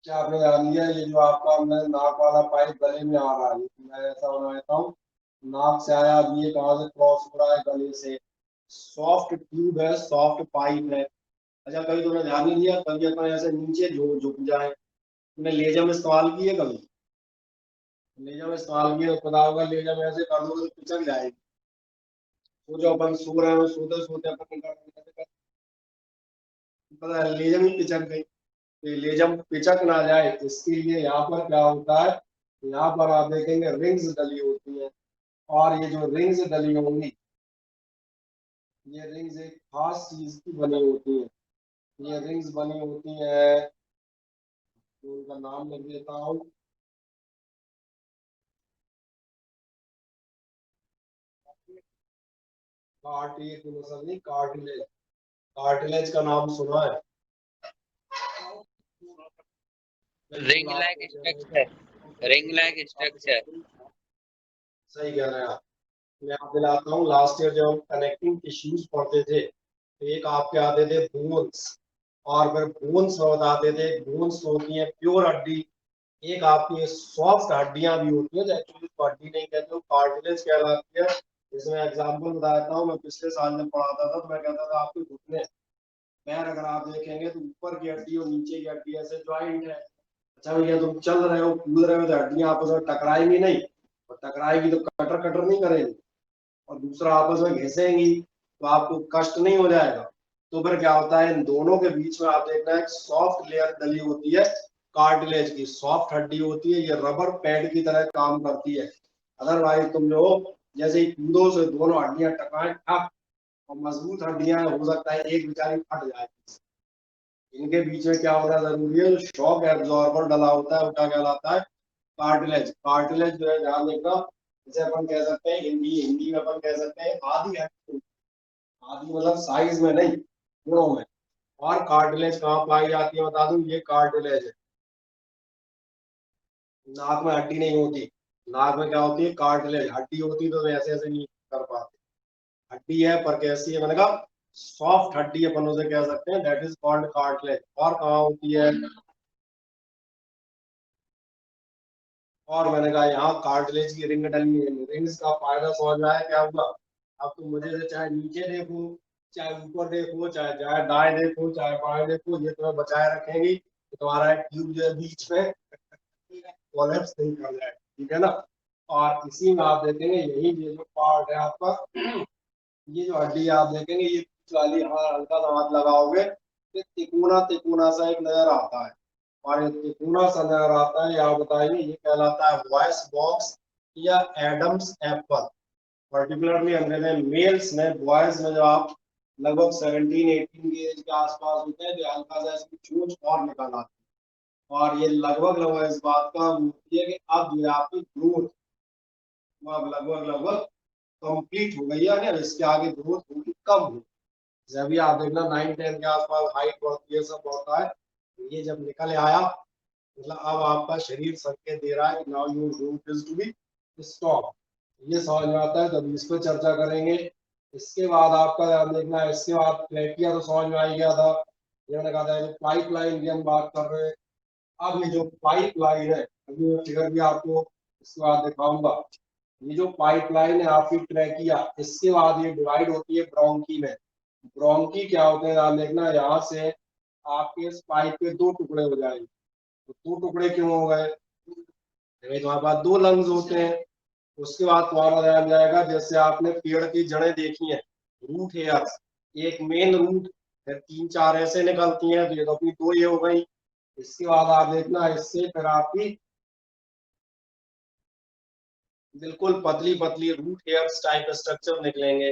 क्या आपने ध्यान दिया, ये जो आपका मैं नाक वाला पाइप गले में आ रहा है, मैं ऐसा बना देता हूँ, नाक से आया, अब ये कहाँ से क्रॉस हो रहा है? गले से। सॉफ्ट ट्यूब है, सॉफ्ट पाइप है। अच्छा, कभी तुमने ध्यान नहीं दिया, कभी अपन ऐसे नीचे झुक जाए? तुमने लेजम इस्तेमाल किए कभी? लेजम इस्तेमाल किए तो पता होगा, लेजम ऐसे कर दोगे तो पिचक जाएगी। वो जो अपन सो रहे हो, सोते सोते अपन पता है लेजम ही पिचक गई। तो लेजम पिचक ना जाए इसके लिए यहाँ पर क्या होता है, यहाँ पर आप देखेंगे रिंग्स डली होती है। और ये जो रिंग्स डली होंगी, ये रिंग्स एक खास चीज की बनी होती है। ये रिंग्स बनी होती है, तो उनका नाम लिख देता हूँ। कार्टिलेज। कार्टिलेज का नाम सुना है? Ring like structure. Ring like structure. सही कह रहे हैं आप। मैं आप दिलाता हूँ, लास्ट ईयर जब हम कनेक्टिंग टिश्यूज पढ़ते थे, तो एक आपके आते थे बोन्स, और फिर बोन्स में बताते थे बोन्स होती है प्योर हड्डी, एक आपकी सॉफ्ट हड्डियां भी होती है, एक्चुअली हड्डी नहीं कहते हो, कार्टिलेज कहलाती है। इसमें एग्जांपल बताता हूँ, मैं पिछले साल जब पढ़ाता था तो मैं कहता था आपके घुटने पैर अगर आप देखेंगे तो ऊपर की हड्डी और नीचे की हड्डी ऐसे ज्वाइंट है। अच्छा भैया, तुम चल रहे हो कूद रहे हो तो हड्डियां आपस में टकराएंगी नहीं, और टकराएगी तो कटर कटर नहीं करेंगी, और दूसरा आपस में घिसेंगी, तो आपको कष्ट नहीं हो जाएगा। तो फिर क्या होता है, इन दोनों के बीच में आप देखना एक सॉफ्ट लेयर डली होती है, कार्टिलेज की सॉफ्ट हड्डी होती है, ये रबर पैड की तरह काम करती है। अदरवाइज तुम जो जैसे ही कूदो से दोनों हड्डियां टकराए ठक, और मजबूत हड्डियां हो सकता है एक बेचारी फट जाए। इनके बीच में क्या होना जरूरी है, जो शॉक एब्जॉर्बर डला होता है वो क्या कहलाता है? कार्टिलेज। कार्टिलेज जो है ध्यान देखना, जैसे अपन कह सकते हैं हिंदी हिंदी में अपन कह सकते हैं आधी हड्डी, आधी मतलब साइज में नहीं, गुणों में। और कार्टिलेज कहाँ पाई जाती है बता दूं, ये कार्टिलेज है, नाक में हड्डी नहीं होती। नाक में क्या होती है? कार्टिलेज। हड्डी होती तो ऐसे ऐसे नहीं कर पाते। हड्डी है पर कैसी है? मैंने कहा सॉफ्ट हड्डी अपन उसे कह सकते हैं, दैट इज कॉल्ड कार्टिलेज। और कहाँ होती है? और मैंने कहा यहाँ कार्टिलेज की रिंग डली है। रिंग्स का फायदा समझ में आया क्या हुआ? अब तुम मुझे से चाहे नीचे देखो, चाहे ऊपर देखो, चाहे चाहे दाएं देखो, चाहे बाएं देखो, ये तुम्हें बचाए रखेंगी कि तुम्हारा ट्यूब जो है बीच में कोलैप्स नहीं कर जाए। ठीक है ना? और इसी में आप देखेंगे यही ये जो पार्ट है आपका, ये जो हड्डी आप देखेंगे, ये बीच वाली, हाँ हल्का सा हाथ लगाओगे तो तिकोना तिकोना सा एक नजर आता है। और ये तिकोना सा नजर आता है, आप बताइए ये कहलाता है वॉइस बॉक्स या एडम्स एप्पल। पर्टिकुलरली अंग्रेज मेल्स में, बॉयज में जो आप लगभग 17-18 की एज के आसपास होते हैं, जो हल्का सा इसकी चोंच और निकल आती है। और ये लगभग लगभग इस बात का होती है कि अब जो है आपकी ग्रोथ वो अब लगभग लगभग कंप्लीट हो गई है, यानी अब इसके आगे ग्रोथ थोड़ी कम हो। जब भी आप देखना 9-10 के आसपास हाइट बढ़ती है, सब बढ़ता है, तो ये जब निकल आया मतलब अब आपका शरीर संकेत दे रहा है कि now your growth is to be stop. ये समझ में आता है, तब इस पर चर्चा करेंगे। इसके बाद आपका ध्यान देखना है, इसके बाद ट्रैकिया तो समझ में आ ही गया था, ये मैंने कहा था पाइपलाइन की हम बात कर रहे हैं। अब ये जो पाइपलाइन है, अभी मैं फिगर भी आपको इसके बाद दिखाऊंगा। ये जो पाइपलाइन है आपकी ट्रैकिया, इसके बाद ये डिवाइड होती है ब्रोंकी में। ब्रोंकी क्या होते हैं ध्यान देखना, यहाँ से आपके इस पाइप के दो टुकड़े हो जाएंगे। तो दो टुकड़े क्यों हो गए? तुम्हारे पास दो लंग्स होते हैं। उसके बाद तुम्हारा ध्यान जाएगा, जैसे आपने पेड़ की जड़ें देखी हैं, रूट हेयर्स, एक मेन रूट, फिर 3-4 ऐसे निकलती हैं, तो ये तो अपनी दो ये हो गई। इसके बाद आप देखना, इससे फिर आपकी बिल्कुल पतली पतली रूट हेयर्स टाइप स्ट्रक्चर निकलेंगे।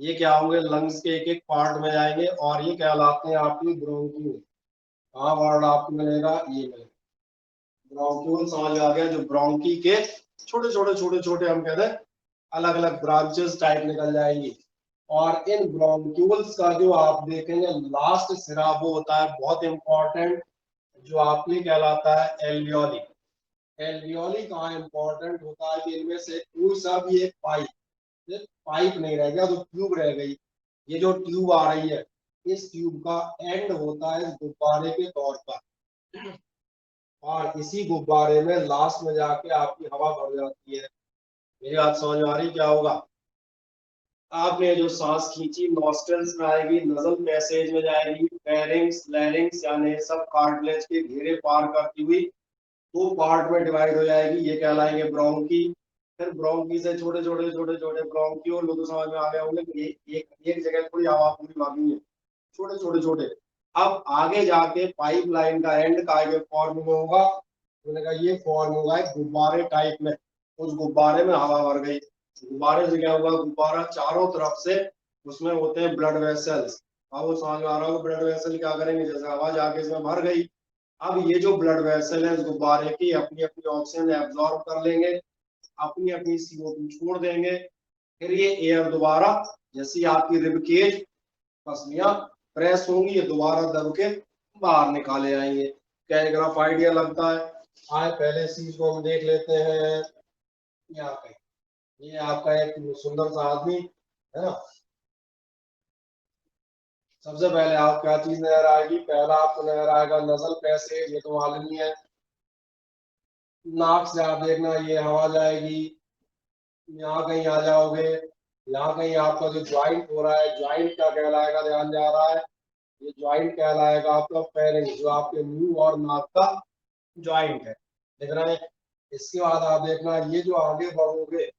ये क्या होंगे? लंग्स के एक एक पार्ट में जाएंगे और ये कहलाते हैं आपकी ब्रोंक्यूल। कहाँ वर्ड आपको मिलेगा? ये मिलेगा ब्रोंक्यूल। समझ आ गया? जो ब्रोंकी के छोटे छोटे छोटे छोटे हम कहते हैं अलग अलग ब्रांचेस टाइप निकल जाएंगी। और इन ब्रोंक्यूल्स का जो आप देखेंगे लास्ट सिरा वो होता है बहुत इंपॉर्टेंट, जो आपके कहलाता है एल्वियोली। एल्वियोली कहाँ इंपॉर्टेंट होता है कि इनमें से कोई सा भी एक पाइप, पाइप नहीं रह गया तो ट्यूब रह गई। ये जो ट्यूब आ रही है, इस ट्यूब का एंड होता है इस गुब्बारे के तौर पर, और इसी गुब्बारे में लास्ट में जाके आपकी हवा भर जाती है। मेरी बात समझ में आ रही? क्या होगा? आपने जो सांस खींची नॉस्ट्रल्स में आएगी, नजल पैसेज में जाएगी, फेरिंग्स लैरिंग्स यानी सब कार्टिलेज के घेरे पार करती हुई दो पार्ट में डिवाइड हो जाएगी, ये कहलाएंगे ब्रोंकी। फिर ब्रोंकी से छोटे छोटे छोटे छोटे ब्रोंक्यूल, लोग तो समझ में आ गए होंगे कि एक जगह थोड़ी हवा पूरी भागनी है, छोटे छोटे छोटे। अब आगे जाके पाइपलाइन का एंड का ये फॉर्म में होगा, मैंने कहा ये फॉर्म होगा एक गुब्बारे टाइप में। उस गुब्बारे में हवा भर गई, गुब्बारे से क्या होगा? गुब्बारा चारों तरफ से उसमें होते हैं ब्लड वेसल्स। अब वो समझ में आ रहा होगा ब्लड वेसल क्या करेंगे? जैसे हवा जाके इसमें भर गई, अब ये जो ब्लड वेसल है इस गुब्बारे की अपनी अपनी ऑक्सीजन एब्जॉर्ब कर लेंगे, अपनी अपनी CO2 छोड़ देंगे। फिर ये एयर दोबारा, जैसी आपकी रिब केज पसलियां प्रेस होंगी, ये दोबारा दब के बाहर निकाले जाएंगे। क्या एक रफ आइडिया लगता है? आए पहले इस चीज को हम देख लेते हैं। यहाँ पे ये आपका एक सुंदर सा आदमी है ना। सबसे पहले आप क्या चीज नजर आएगी? पहला आपको नजर आएगा नजल पैसेज, ये तो मालूम ही है। नाक से आप देखना ये हवा जाएगी, यहाँ कहीं आ जाओगे, यहाँ कहीं आपका जो ज्वाइंट हो रहा है, ज्वाइंट क्या कहलाएगा? ध्यान जा रहा है, ये ज्वाइंट कहलाएगा आपका फेरिंक्स, जो आपके मुंह और नाक का ज्वाइंट है, देख रहे हैं। इसके बाद आप देखना ये जो आगे बढ़ोगे,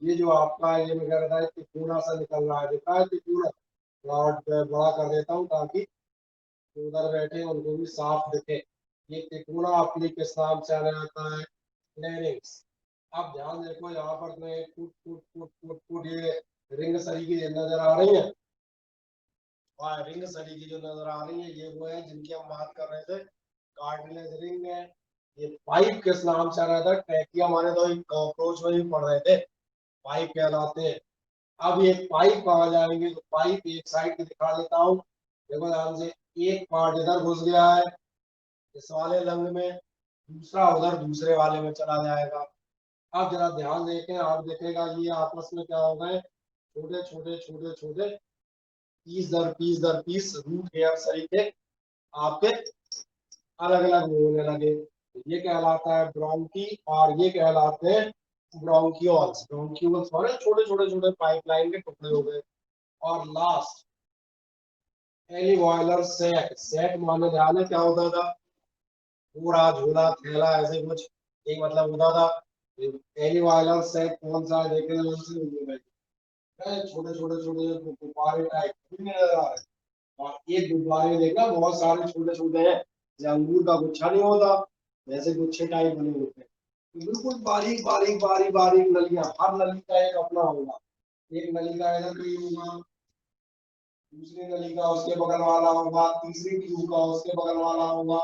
ये जो आपका ये मैं कह रहा था तिकोना सा निकल रहा है, देखा है तिकोना? बड़ा कर देता हूँ ताकि जो उधर बैठे उनको भी साफ दिखे। ये तिकोना अपनी किस नाम से आने आता है? फ्लेरिंग्स। आप ध्यान देखो यहाँ पर तो एक foot foot foot foot foot ये रिंग सरी की नजर आ रही है, और रिंग सरी की जो नजर आ रही है ये वो है जिनकी हम बात कर रहे थे, कार्टिलेज रिंग है। ये पाइप किस नाम से आ रहा था? ट्रैकिया माने तो कॉकरोच में भी पढ़ रहे थे, पाइप कहलाते हैं। अब ये पाइप कहाँ जाएंगे? तो पाइप एक साइड दिखा देता हूँ, देखो ध्यान से। एक पार्ट इधर घुस गया है इस वाले लंग में, दूसरा उधर दूसरे वाले में चला जाएगा। अब जरा ध्यान देखें, आप देखेगा ये आपस में क्या हो गए? छोटे छोटे छोटे छोटे पीस दर पीस दर पीस रूट हेयर सरीखे आपके अलग अलग होने लगे। ये कहलाता है ब्रोंकी, और ये कहलाते हैं ब्रोंक्यूल्स। ब्रोंक्यूल्स माने छोटे छोटे छोटे पाइपलाइन के टुकड़े हो गए। और लास्ट एलिवॉयलर सैक। सैक माने ध्यान है क्या होता था? पूरा झोला थैला ऐसे कुछ एक मतलब होता था। एलिवॉयलर सैक कौन सा है? देखे छोटे छोटे छोटे गुब्बारे टाइप नजर आ रहे हैं, और एक गुब्बारे देखना बहुत सारे छोटे छोटे हैं, जैसे अंगूर का गुच्छा नहीं होता वैसे गुच्छे टाइप बने होते हैं। तो बिल्कुल बारीक बारीक बारीक बारीक नलियां, हर नली का एक अपना होगा। एक नली का इधर कहीं होगा, दूसरी नली का उसके बगल वाला होगा, तीसरी ट्यूब का उसके बगल वाला होगा,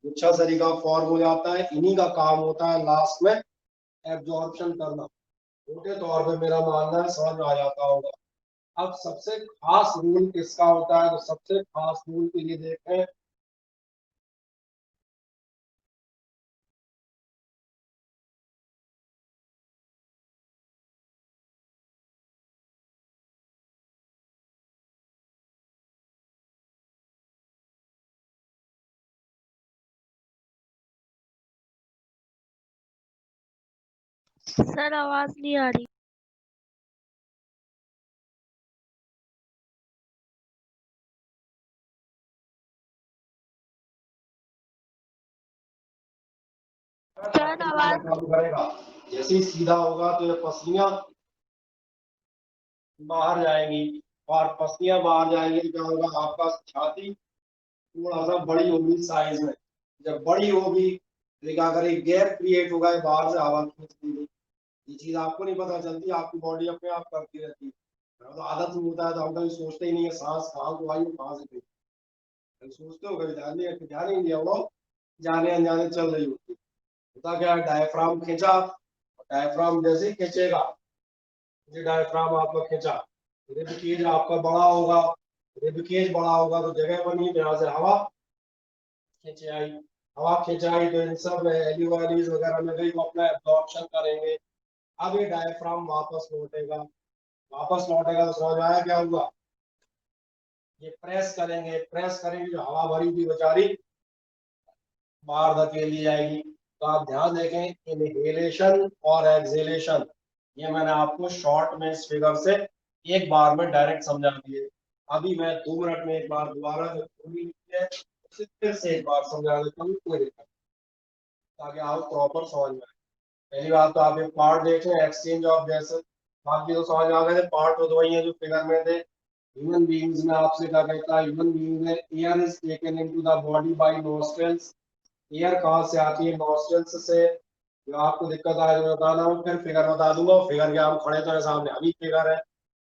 गुच्छा सरी का फॉर्म हो जाता है। इन्हीं का काम होता है लास्ट में एब्जॉर्प्शन करना। मोटे तौर पे मेरा मानना है समझ में आ जाता होगा। अब सबसे खास रूल किसका होता है, तो सबसे खास रूल के लिए देखें, सर आवाज नहीं आ रही। सर आवाज काम करेगा। जैसे ही सीधा होगा तो ये पसलियां बाहर जाएंगी, और पसलियां बाहर जाएंगी तो क्या होगा, आपका छाती थोड़ा सा बड़ी होगी साइज में। जब बड़ी होगी तो क्या करेगी, गैप क्रिएट होगा, ये बाहर से हवा खींचती है। ये चीज आपको नहीं पता चलती, आपकी बॉडी अपने आप करती रहती है। तो आदत में होता है तो हम कभी सोचते ही नहीं है सांस कहाँ को आई और कहाँ से गई। कभी सोचते हो, कभी ध्यान नहीं, ध्यान ही नहीं दिया, वो जाने अनजाने चल रही होती है। होता क्या है, डायफ्राम खींचा, डायफ्राम जैसे ही खींचेगा, ये डायफ्राम आपका खींचा, रिब केज आपका बड़ा होगा, रिब केज बड़ा होगा तो जगह बनी, यहाँ से हवा खींचे आई, हवा खिंचाई तो इन सब एल्यूआरीज वगैरह में गई, वो अपना एब्जॉर्प्शन करेंगे। अब ये डायफ्राम वापस लौटेगा, वापस लौटेगा तो समझ आया क्या हुआ, ये प्रेस करेंगे, प्रेस करेंगे, जो हवा भरी थी बेचारी बाहर धकेली जाएगी। तो आप ध्यान देखें, इनहेलेशन और एक्सहेलेशन, ये मैंने आपको शॉर्ट में इस फिगर से एक बार में डायरेक्ट समझा दिए। अभी मैं 2 मिनट में एक बार दोबारा जो पूरी है उसे फिर से एक बार समझा देता हूँ, कोई दिक्कत, ताकि आप प्रॉपर समझ में आए। पहली बात तो आप ये पार्ट देख लें, एक्सचेंज ऑफ गैसेस, बाकी तो समझ आ गए थे, पार्ट तो वही है जो फिगर में थे। ह्यूमन बीइंग्स में आपसे क्या कहता है, ह्यूमन बीइंग में air is taken into the body by nostrils. Air कहाँ से आती है, नोस्ट्रल्स से। जो आपको दिक्कत आए तो बताना, मैं फिर फिगर बता दूंगा, फिगर के हम खड़े तो है सामने, अभी फिगर है,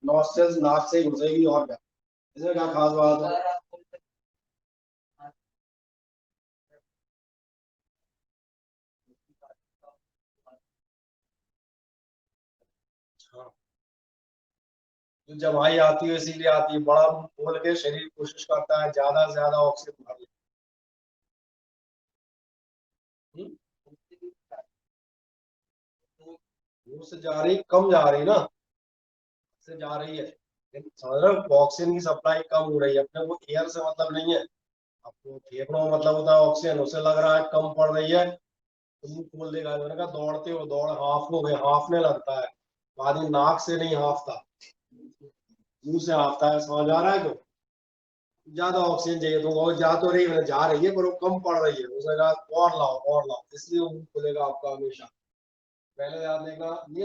नोस्ट्रल्स नाक से ही घुसेगी, और क्या इसमें क्या खास बात है। हाँ, जो जवाई आती है इसीलिए आती है, बड़ा मुंह खोल के शरीर कोशिश करता है ज्यादा से ज्यादा ऑक्सीजन भर ले। मुंह से जा रही, कम जा रही ना, से जा रही है, लेकिन समझ रहे हो, ऑक्सीजन की सप्लाई कम हो रही है, अपने को एयर से मतलब नहीं है। आपको फेफड़ों में मतलब होता है ऑक्सीजन, उसे लग रहा है कम पड़ रही है तो मुंह खोल देगा। मैंने कहा दौड़ते हो, दौड़ हाफ हो गए, हाफने लगता है, आदमी नाक से नहीं हाफता, मुंह से हाफता है, समझ आ रहा है क्यों, ज्यादा ऑक्सीजन चाहिए तो, और जा तो रही है, जा रही है पर वो कम पड़ रही है, उसने कहा और लाओ और लाओ, इसलिए वो मुंह खुलेगा आपका हमेशा। पहले याद देखना, ये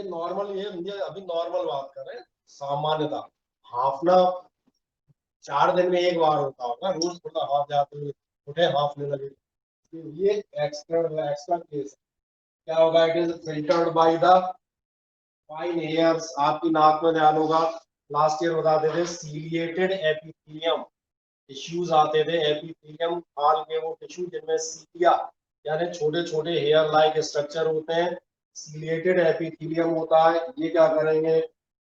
अभी नॉर्मल बात कर रहे हैं, सामान्यता। हाफना 4 दिन में एक बार होता होगा, रोज थोड़ा हाफ जाते हुए उठे हाफने लगे, तो ये एक्स्ट्रा एक्स्ट्रा केस है। क्या होगा, it is filtered by the fine hairs, आपकी नाक में ध्यान होगा, लास्ट ईयर बताते थे सीलिएटेड एपिथेलियम टिश्यूज आते थे, एपिथेलियम खाल के वो टिश्यू जिनमें सीलिया यानी छोटे छोटे हेयर लाइक स्ट्रक्चर होते हैं, सीलिएटेड एपिथेलियम होता है। ये क्या करेंगे,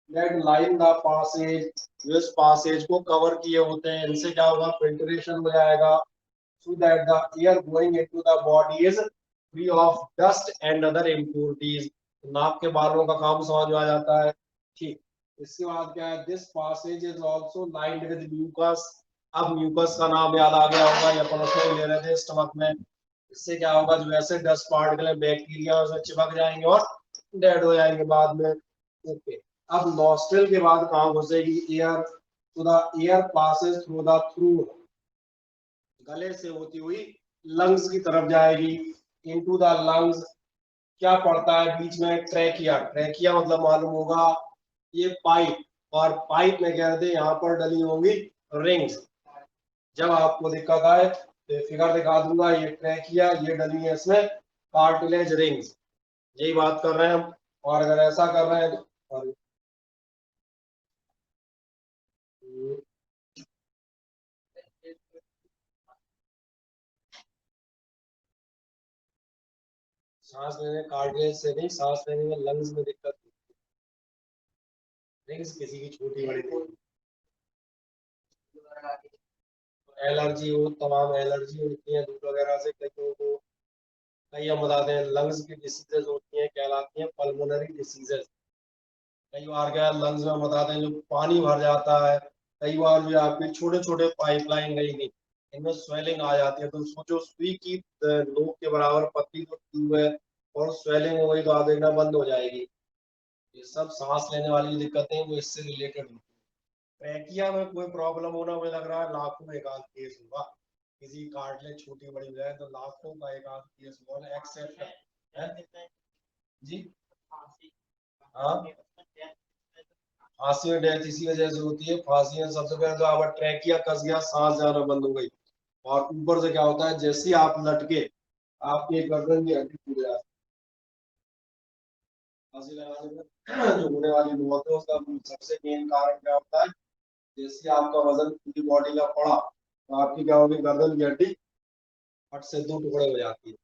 लेट लाइन द पासेज, जो इस पासेज को कवर किए होते हैं, इनसे क्या होगा, फिल्ट्रेशन हो जाएगा, so that the air going into the body is free of dust and other impurities। नाक के बालों का काम समझ में आ जाता है, ठीक। इसके बाद क्या है, this passage is also lined with mucus. अब म्यूकस का नाम याद आ गया होगा, ये अपन उसमें ले रहे थे स्टमक में। इससे क्या होगा, जो ऐसे डस्ट पार्टिकल बैक्टीरिया उसमें चिपक जाएंगे और डेड हो जाएंगे बाद में। ओके, अब नॉस्ट्रल के बाद कहाँ घुसेगी एयर, तो the air Passage through the through, गले से होती हुई लंग्स की तरफ जाएगी, इनटू द लंग्स। क्या पड़ता है बीच में, ट्रैकिया, ट्रैकिया मतलब मालूम होगा ये पाइप, और पाइप में कहते हैं यहाँ पर डली होंगी रिंग्स। जब आपको दिक्कत आए तो फिगर दिखा दूंगा, ये ट्रैकिया, ये डली है इसमें कार्टिलेज रिंग्स, यही बात कर रहे हैं हम। और अगर ऐसा कर रहे हैं तो सांस लेने कार्टिलेज से नहीं, सांस लेने में लंग्स में दिक्कत रिंग्स किसी की छोटी बड़ी नहीं। एलर्जी हो, तमाम एलर्जी होती है दूध वगैरह से कईयों को। कई हम बताते हैं लंग्स की डिसीजेज होती हैं, कहलाती हैं पल्मोनरी डिसीजेज। कई बार क्या लंग्स में बताते हैं जो पानी भर जाता है, कई बार भी आपकी छोटे छोटे पाइपलाइन गई नहीं, इनमें स्वेलिंग आ जाती है। तो सोचो सुई की नोक के बराबर पतली तो ट्यूब है और स्वेलिंग हो गई तो आप देखना बंद हो जाएगी। ये सब सांस लेने वाली दिक्कतें वो इससे रिलेटेड होती है। ट्रैकिया में कोई प्रॉब्लम होना मुझे लग रहा है लाखों में एक आध केस होगा। किसी कार्टिलेज छोटी बड़ी हो जाए तो लाखों का एक आध केस होगा एक्सेप्ट है जी। हाँ, फांसी में डेथ इसी वजह से होती है। फांसी में सबसे पहले तो आपका ट्रैकिया कस गया, सांस जाना बंद हो गई, और ऊपर से क्या होता है जैसे ही आप लटके आपकी गर्दन की हड्डी टूट जाती है। फांसी लगाने में जो होने वाली मौत है उसका सबसे मेन कारण क्या होता है, जैसे आपका वजन पूरी बॉडी का पड़ा तो आपकी क्या होगी, गर्दन की हड्डी फट से दो टुकड़े हो जाती है।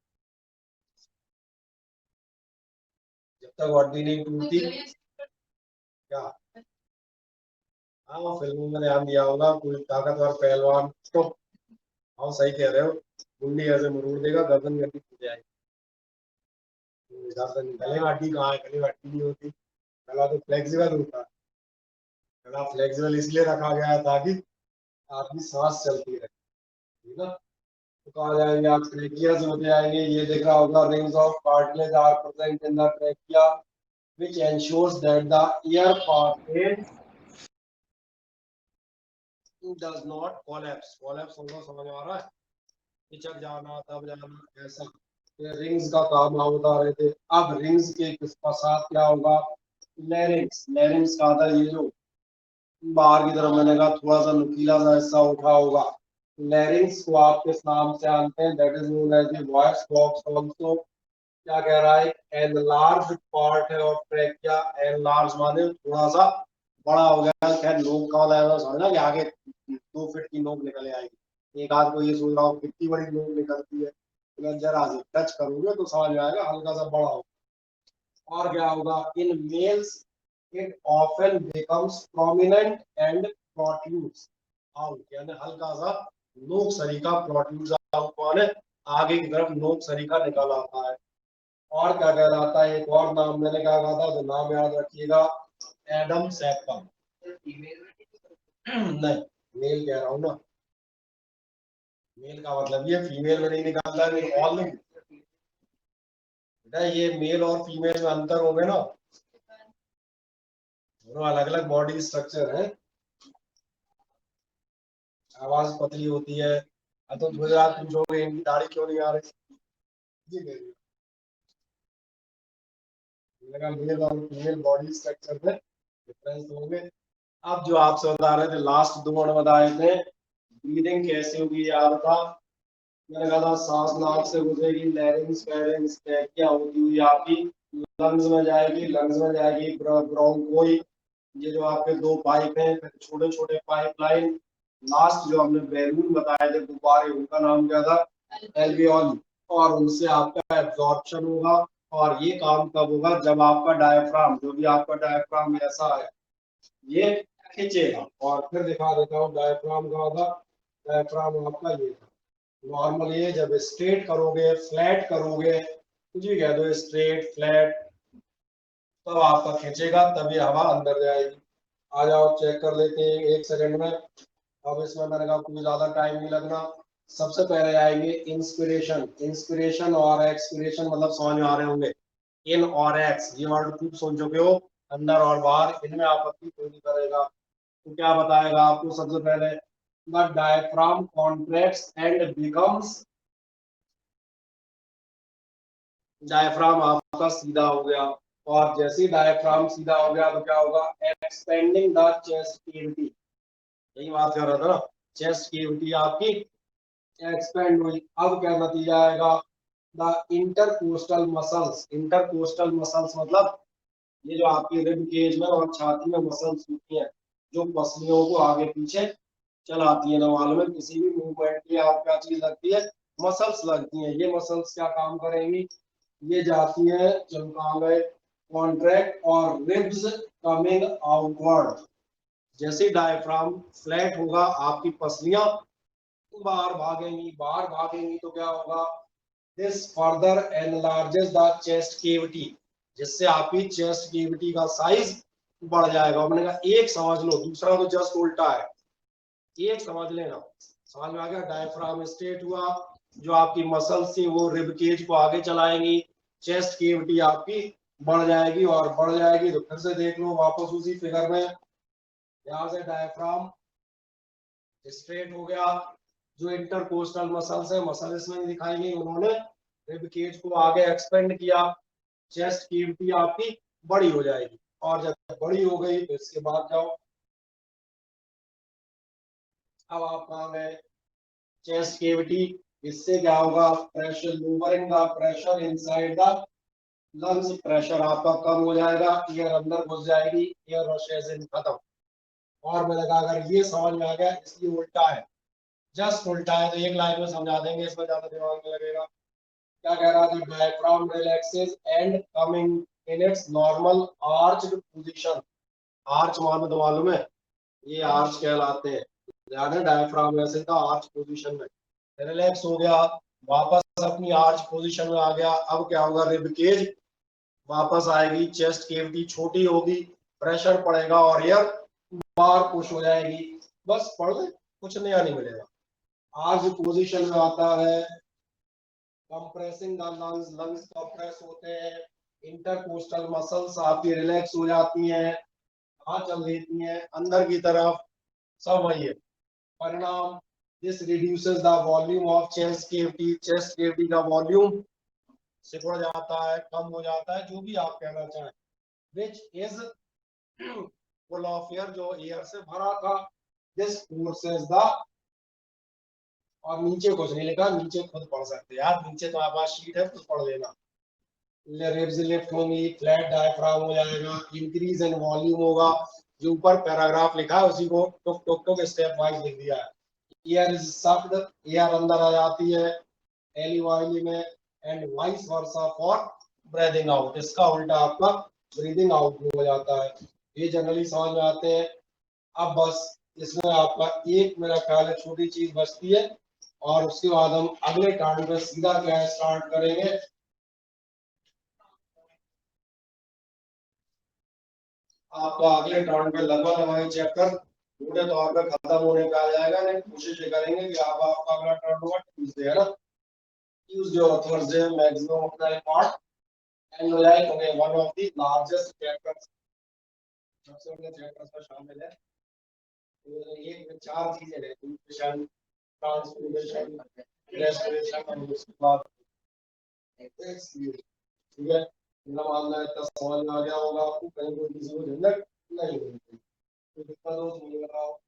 जब तक वो हड्डी नहीं टूटती क्या। हाँ, फिल्मों में ध्यान दिया होगा, कोई ताकतवर पहलवान तो, हाँ सही कह रहे हो, गुंडी ऐसे मरोड़ देगा गर्दन की हड्डी टूट जाएगी। गर्दन गले हड्डी कहाँ है, गले हड्डी नहीं होती, गला तो फ्लेक्सिबल होता है। गला फ्लेक्सिबल इसलिए रखा गया है ताकि आपकी सांस चलती रहे, ठीक है। तो कहा जाएंगे आप ट्रेकिया से होते आएंगे, ये देख रहा होगा rings of cartilage are present in the trachea which ensures that the air passage does not collapse। collapse होगा समझ आ रहा है, पिचक जाना दब जाना ऐसा। ये रिंग्स का काम आप बता रहे थे। अब रिंग्स के साथ क्या होगा, लैरिंग्स। लैरिंग्स का था ये जो बाहर की तरफ मैंने कहा थोड़ा सा नुकीला सा हिस्सा उठा होगा, लैरिंग्स को आपके नाम से जानते हैं, that is known as the voice box also. क्या कह रहा है, एनलार्ज पार्ट है ऑफ ट्रैकिया। एनलार्ज माने थोड़ा सा बड़ा हो गया। खैर नोक का वाला समझना कि आगे 2 फीट की नोक निकल आएगी। एक आध को ये सोच रहा हूँ कितनी बड़ी नोक निकलती है, अगर जरा सी टच करोगे तो समझ में आएगा हल्का सा बड़ा होगा। और क्या होगा, in males it often becomes prominent and protrudes out, यानी हल्का सा नोक सरीखा प्रोट्रूड्स आउट माने आगे की तरफ नोक सरीखा निकल आता है। और क्या कहलाता है, एक और नाम मैंने क्या कहा था, तो नाम याद रखिएगा, एडम सैपम। नहीं, मेल कह रहा हूँ ना, मेल का मतलब ये फीमेल में नहीं निकालता है, ऑल में। बेटा ये मेल और फीमेल में अंतर हो गए ना, दोनों अलग अलग बॉडी स्ट्रक्चर है। आवाज पतली होती है। तो मुझे आप पूछोगे इनकी दाढ़ी क्यों नहीं आ रही, मेल और फीमेल बॉडी स्ट्रक्चर में डिफरेंस होंगे। अब जो आपसे बता रहे थे लास्ट 2 मिनट बताए थे, ब्रीदिंग कैसे होगी याद था, मैंने कहा था सांस नाक से घुसेगी, लैरिंग्स फेरिंग्स क्या होती हुई आपकी लंग्स में जाएगी, लंग्स में जाएगी ब्रोंकोई, ये जो आपके 2 पाइप हैं, फिर छोटे छोटे पाइपलाइन, लास्ट जो हमने बैलून बताए थे गुब्बारे, उनका नाम क्या था, एल्वियोली। और उनसे आपका एब्जॉर्प्शन होगा। और ये काम कब होगा, जब आपका डायफ्राम, जो भी आपका डायफ्राम ऐसा है ये खींचेगा। और फिर दिखा देता हूँ डायफ्राम का होगा, डायफ्राम आपका ये था। नॉर्मल ये जब स्ट्रेट करोगे, फ्लैट करोगे, कुछ भी कह दो, स्ट्रेट फ्लैट, तब आपका खींचेगा, तभी हवा अंदर जाएगी। आ जाओ चेक कर लेते हैं 1 सेकंड में। अब इसमें मैंने कहा कोई ज्यादा टाइम नहीं लगना। सबसे पहले आएंगे इंस्पिरेशन। इंस्पिरेशन और एक्सपिरेशन मतलब समझ में आ रहे होंगे। इन और एक्स ये वर्ड खूब सुन चुके हो, अंदर और बाहर, इनमें आपत्ति कोई नहीं करेगा। तो क्या बताएगा आपको, सबसे पहले the diaphragm contracts and becomes, diaphragm आपका सीधा हो गया। और जैसे ही डायफ्राम सीधा हो गया तो क्या होगा, एक्सपेंडिंग द चेस्ट कैविटी, यही बात कर रहा था ना, चेस्ट कैविटी आपकी एक्सपेंड हुई। अब क्या नतीजा आएगा, the intercostal muscles. Intercostal muscles मतलब ये जो आपकी रिब केज में और छाती में मसल्स होती हैं, जो पसलियों को आगे पीछे चलाती है। ना मालूम है किसी भी मूवमेंट की आप क्या चीज लगती है, मसल्स लगती हैं। ये मसल्स क्या काम करेंगी, ये जाती है, चलो कहाँ गए, कॉन्ट्रैक्ट और रिब्स कमिंग आउटवर्ड। जैसे डायफ्राम फ्लैट होगा आपकी पसलियां बाहर भागेंगी तो क्या होगा, this further enlarges the chest cavity, जिससे आपकी चेस्ट केविटी का साइज बढ़ जाएगा। मैंने कहा एक समझ लो, दूसरा तो जस्ट उल्टा है, एक समझ लेना। समझ में आ गया? डायफ्राम स्ट्रेट हुआ, जो आपकी मसल से वो रिब केज को आगे चलाएंगी, चेस्ट केविटी आपकी बढ़ जाएगी, और बढ़ जाएगी तो फिर से देख लो वापस उसी फिगर में, यहां से डायफ्राम स्ट्रेट हो गया, जो इंटरकोस्टल मसल्स है, मसल इसमें दिखाई गई, उन्होंने रिब केज को आगे एक्सपेंड किया, चेस्ट केविटी आपकी बड़ी हो जाएगी। और जब बड़ी हो गई तो इसके बाद जाओ, अब आप कहाँ गए, चेस्ट केविटी, इससे क्या होगा, pressure lowering the pressure inside the lungs, pressure आपका कम हो जाएगा, एयर अंदर घुस जाएगी, एयर रशेस इन खत्म। और मैंने कहा अगर ये समझ में आ गया, इसलिए उल्टा है, जस्ट उल्टा है, तो एक लाइन में समझा देंगे, इसमें ज्यादा दिमाग में लगेगा। क्या कह रहा था, diaphragm relaxes and coming in its normal arched position. Arch मालूम तो मालूम है, ये आर्च कहलाते हैं, ध्यान है, डायफ्राम ऐसे था आर्च पोजीशन में, रिलैक्स हो गया, वापस अपनी आर्च पोजीशन में आ गया। अब क्या होगा, रिब केज वापस आएगी, चेस्ट केविटी छोटी होगी, प्रेशर पड़ेगा और एयर बाहर पुश हो जाएगी। बस पढ़ ले, कुछ नया नहीं मिलेगा। आर्च पोजीशन में आता है, compressing the lungs, lungs compress होते हैं, इंटरकोस्टल मसल्स आपकी रिलैक्स हो जाती हैं, हाथ चल देती हैं अंदर की तरफ, सब वही है। परिणाम, this reduces the volume of chest cavity, chest cavity का वॉल्यूम सिकुड़ जाता है, कम हो जाता है, जो भी आप कहना चाहें, which is full of air, जो एयर से भरा था, दिस फोर्सेस द, और नीचे कुछ नहीं लिखा, नीचे खुद पढ़ सकते हैं यार, नीचे तो आपके पास शीट है, खुद पढ़ लेना। रिब्स लिफ्ट होंगी, फ्लैट डायफ्राम हो जाएगा, इंक्रीज इन वॉल्यूम होगा, जो ऊपर पैराग्राफ लिखा है उसी को टुक टुक टुक स्टेप वाइज लिख दिया है। एयर इज सक्ड, एयर अंदर आ जाती है एली वाइली में, and vice versa for breathing out, इसका उल्टा आपका ब्रीदिंग आउट हो जाता है। ये जनरली समझ में आते हैं। अब बस इसमें आपका एक मेरा ख्याल है छोटी चीज बचती है, और उसके बाद हम अगले टर्न पे सीधा क्या स्टार्ट करेंगे, आपका अगले टर्न पे लगभग हमारे चैप्टर पूरे तौर पे खत्म होने का आ जाएगा। लेकिन कोशिश ये करेंगे कि आप आपका अगला टर्न होगा ट्यूसडे, है ना, ट्यूसडे और थर्सडे मैक्सिमम अपना पार्ट एंड हो जाए, क्योंकि one of the largest chapters, सबसे बड़े चैप्टर्स में शामिल है। तो ये चार चीजें हैं, न्यूट्रिशन, ट्रांसफॉर्मेशन, रेस्पिरेशन, और उसके बाद ठीक है। मेरा मानना है इतना समझ में आ गया होगा आपको, कहीं कोई किसी को झंझट नहीं होगी, कोई दिक्कत हो तो मुझे बताओ।